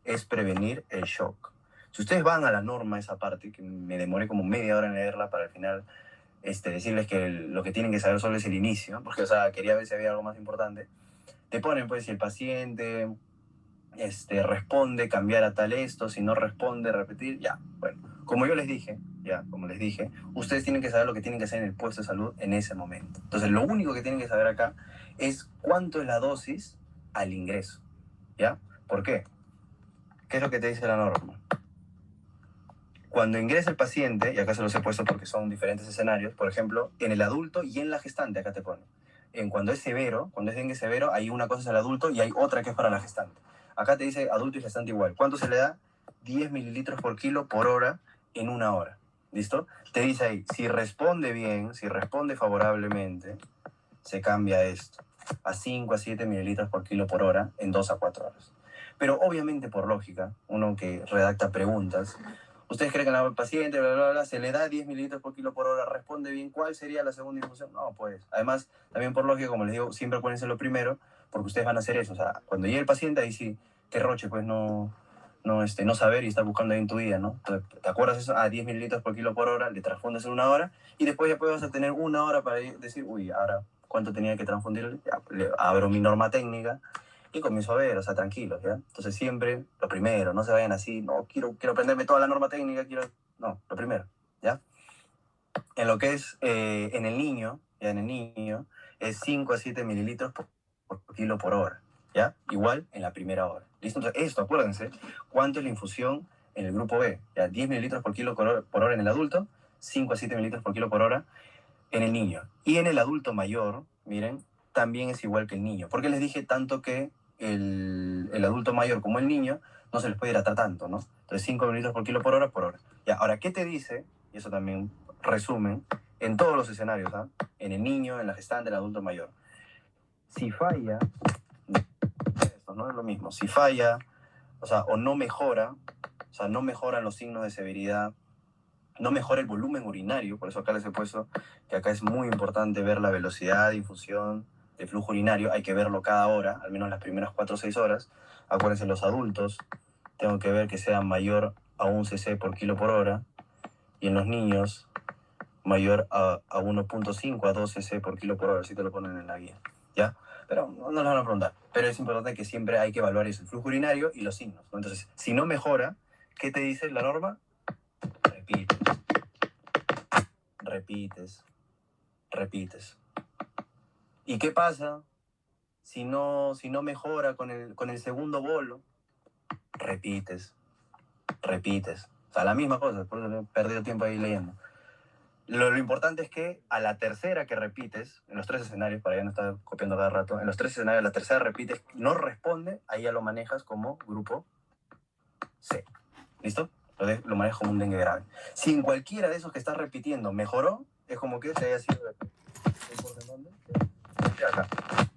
es prevenir el shock. Si ustedes van a la norma, esa parte, que me demoré como media hora en leerla para al final decirles que lo que tienen que saber solo es el inicio, porque, o sea, quería ver si había algo más importante. Te ponen, pues, si el paciente responde, cambiar a tal esto, si no responde, repetir, ya. Bueno, como yo les dije, ustedes tienen que saber lo que tienen que hacer en el puesto de salud en ese momento. Entonces, lo único que tienen que saber acá es cuánto es la dosis al ingreso, ¿ya? ¿Por qué? ¿Qué es lo que te dice la norma? Cuando ingresa el paciente, y acá se los he puesto porque son diferentes escenarios, por ejemplo, en el adulto y en la gestante, acá te pone. Cuando es severo, cuando es dengue severo, hay una cosa es el adulto y hay otra que es para la gestante. Acá te dice adulto y gestante igual. ¿Cuánto se le da? 10 mililitros por kilo por hora en una hora. ¿Listo? Te dice ahí, si responde bien, si responde favorablemente, se cambia esto a 5 a 7 mililitros por kilo por hora en 2 a 4 horas. Pero obviamente por lógica, uno que redacta preguntas, ustedes creen que al paciente, bla, bla, bla, se le da 10 mililitros por kilo por hora, responde bien, ¿cuál sería la segunda infusión? No, pues. Además, también por lógica, como les digo, siempre acuérdense lo primero, porque ustedes van a hacer eso. O sea, cuando llegue el paciente, ahí sí, que roche, pues no saber y estar buscando ahí en tu día, ¿no? Entonces, ¿te acuerdas eso? 10 mililitros por kilo por hora, le transfundes en una hora, y después ya vas a tener una hora para decir, uy, ahora, ¿cuánto tenía que transfundirle? Ya, le abro mi norma técnica y comienzo a ver, o sea, tranquilos, ¿ya? Entonces siempre lo primero, no se vayan así, no, quiero aprenderme toda la norma técnica, no, lo primero, ¿ya? En lo que es en el niño, ya en el niño, es 5 a 7 mililitros por kilo por hora, ¿ya? Igual en la primera hora. ¿Listo? Entonces, esto, acuérdense, ¿cuánto es la infusión en el grupo B? Ya, 10 mililitros por kilo por hora en el adulto, 5 a 7 mililitros por kilo por hora en el niño. Y en el adulto mayor, miren, también es igual que el niño. Porque les dije tanto que el adulto mayor como el niño no se les puede hidratar tanto, ¿no? Entonces 5 mililitros por kilo por hora por hora. Ya, ahora, ¿qué te dice? Y eso también resumen, en todos los escenarios, ¿ah? En el niño, en la gestante, en el adulto mayor. Si falla, esto no es lo mismo. Si falla, o sea, o no mejora, o sea, no mejoran los signos de severidad, no mejora el volumen urinario, por eso acá les he puesto que acá es muy importante ver la velocidad de infusión de flujo urinario, hay que verlo cada hora, al menos las primeras 4 o 6 horas. Acuérdense, los adultos, tengo que ver que sea mayor a 1 cc por kilo por hora, y en los niños, mayor a 1.5 a 2 cc por kilo por hora, así te lo ponen en la guía, ¿ya? Pero no nos van a preguntar, pero es importante que siempre hay que evaluar eso, el flujo urinario y los signos, ¿no? Entonces, si no mejora, ¿qué te dice la norma? Repite. Repites. ¿Y qué pasa si no mejora con el segundo bolo? Repites. O sea, la misma cosa, por eso he perdido tiempo ahí leyendo. Lo importante es que a la tercera que repites, en los 3 escenarios, para ya no estar copiando cada rato, en los 3 escenarios, la tercera repites, no responde, ahí ya lo manejas como grupo C. ¿Listo? Lo manejas como un dengue grave. Si en cualquiera de esos que estás repitiendo mejoró, es como que se haya sido acá.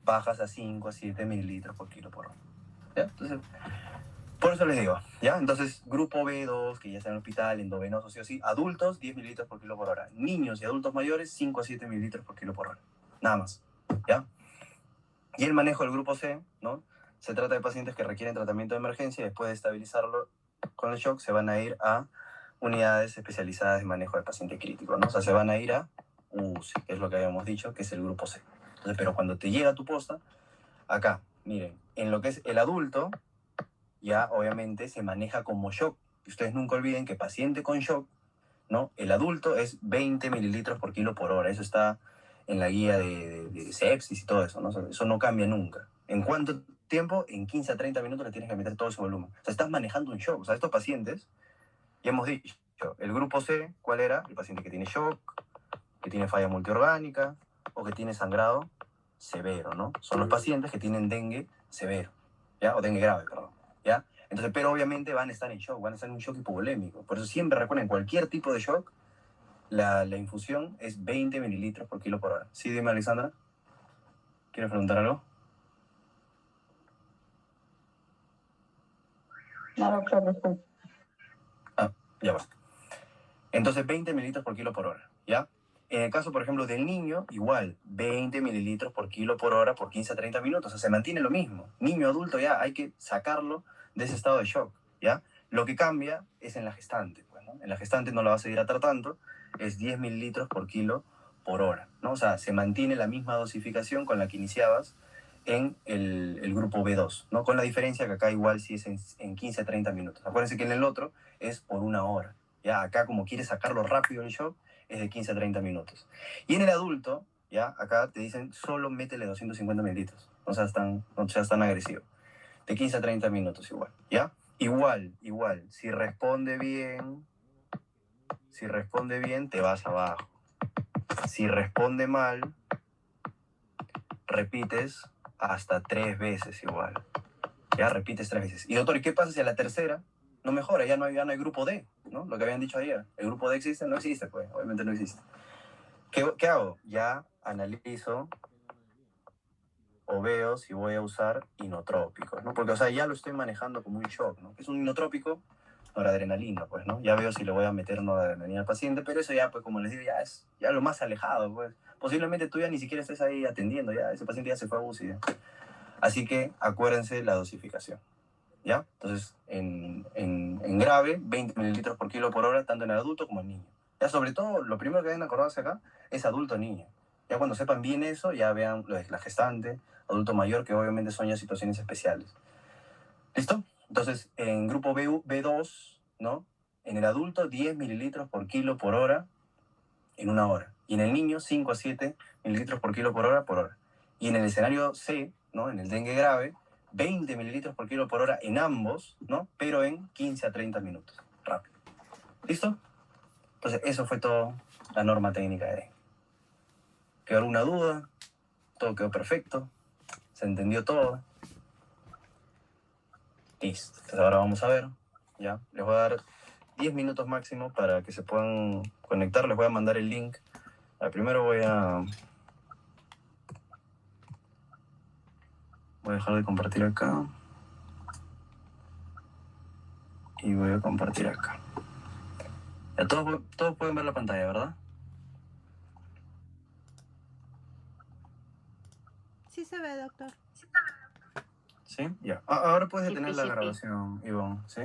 Bajas a 5 a 7 mililitros por kilo por hora. ¿Ya? Entonces, por eso les digo, ¿ya? Entonces, grupo B2, que ya está en el hospital, endovenoso, sí o sí, adultos, 10 mililitros por kilo por hora. Niños y adultos mayores, 5 a 7 mililitros por kilo por hora. Nada más, ¿ya? Y el manejo del grupo C, ¿no? Se trata de pacientes que requieren tratamiento de emergencia y después de estabilizarlo con el shock se van a ir a unidades especializadas de manejo de paciente crítico, ¿no? O sea, se van a ir a UCI, que es lo que habíamos dicho, que es el grupo C. Entonces, pero cuando te llega tu posta, acá, miren, en lo que es el adulto, ya obviamente se maneja como shock. Y ustedes nunca olviden que paciente con shock, ¿no? El adulto es 20 mililitros por kilo por hora. Eso está en la guía de sepsis y todo eso, ¿no? Eso no cambia nunca. ¿En cuánto tiempo? En 15 a 30 minutos le tienes que meter todo ese volumen. O sea, estás manejando un shock. O sea, estos pacientes, ya hemos dicho, el grupo C, ¿cuál era? El paciente que tiene shock, que tiene falla multiorgánica o que tiene sangrado severo, ¿no? Son los pacientes que tienen dengue severo, ¿ya? O dengue grave, perdón, ¿ya? Entonces, pero obviamente van a estar en shock, van a estar en un shock hipovolémico. Por eso siempre recuerden, cualquier tipo de shock, la infusión es 20 mililitros por kilo por hora. Sí, dime, Alexandra. ¿Quieres preguntar algo? No, doctor, respeto. Ya va. Entonces, 20 mililitros por kilo por hora, ¿ya? En el caso, por ejemplo, del niño, igual, 20 mililitros por kilo por hora por 15 a 30 minutos. O sea, se mantiene lo mismo. Niño, adulto, ya hay que sacarlo de ese estado de shock, ¿ya? Lo que cambia es en la gestante, pues, ¿no? En la gestante no la vas a hidratar tanto, es 10 mililitros por kilo por hora, ¿no? O sea, se mantiene la misma dosificación con la que iniciabas en el grupo B2, ¿no? Con la diferencia que acá igual sí es en 15 a 30 minutos. Acuérdense que en el otro es por una hora. Ya acá, como quieres sacarlo rápido el shock, es de 15 a 30 minutos. Y en el adulto, ya acá te dicen solo métele 250 mililitros. No seas tan agresivo. De 15 a 30 minutos igual, ¿ya? Igual, si responde bien, te vas abajo. Si responde mal, repites hasta 3 veces igual. Ya repites 3 veces. Y doctor, ¿y qué pasa si a la tercera no mejora? Ya no hay grupo D, ¿no? Lo que habían dicho ayer. ¿El grupo D existe? No existe, pues. Obviamente no existe. ¿Qué hago? Ya analizo o veo si voy a usar inotrópicos, ¿no? Porque, o sea, ya lo estoy manejando como un shock, ¿no? Es un inotrópico, noradrenalina, pues, ¿no? Ya veo si le voy a meter noradrenalina al paciente, pero eso ya, pues, como les digo, ya es ya lo más alejado, pues. Posiblemente tú ya ni siquiera estés ahí atendiendo, ya ese paciente ya se fue a UCI, ¿ya? Así que acuérdense la dosificación, ¿ya? Entonces, en grave, 20 mililitros por kilo por hora, tanto en el adulto como en el niño. Ya sobre todo, lo primero que deben acordarse acá es adulto-niño. Ya cuando sepan bien eso, ya vean lo de la gestante, adulto mayor, que obviamente son ya situaciones especiales. ¿Listo? Entonces, en grupo B2, ¿no? En el adulto, 10 mililitros por kilo por hora en una hora. Y en el niño, 5 a 7 mililitros por kilo por hora por hora. Y en el escenario C, ¿no? En el dengue grave, 20 mililitros por kilo por hora en ambos, ¿no? Pero en 15 a 30 minutos. Rápido. ¿Listo? Entonces, eso fue todo la norma técnica de dengue. ¿Quedó alguna duda? Todo quedó perfecto. ¿Se entendió todo? Listo. Entonces ahora vamos a ver. Ya. Les voy a dar 10 minutos máximo para que se puedan conectar. Les voy a mandar el link. Primero voy a dejar de compartir acá. Y voy a compartir acá. Ya, todos pueden ver la pantalla, ¿verdad? Sí se ve, doctor. ¿Sí? Ya. Ahora puedes Sí, detener sí, la sí. grabación, Ivonne, ¿sí?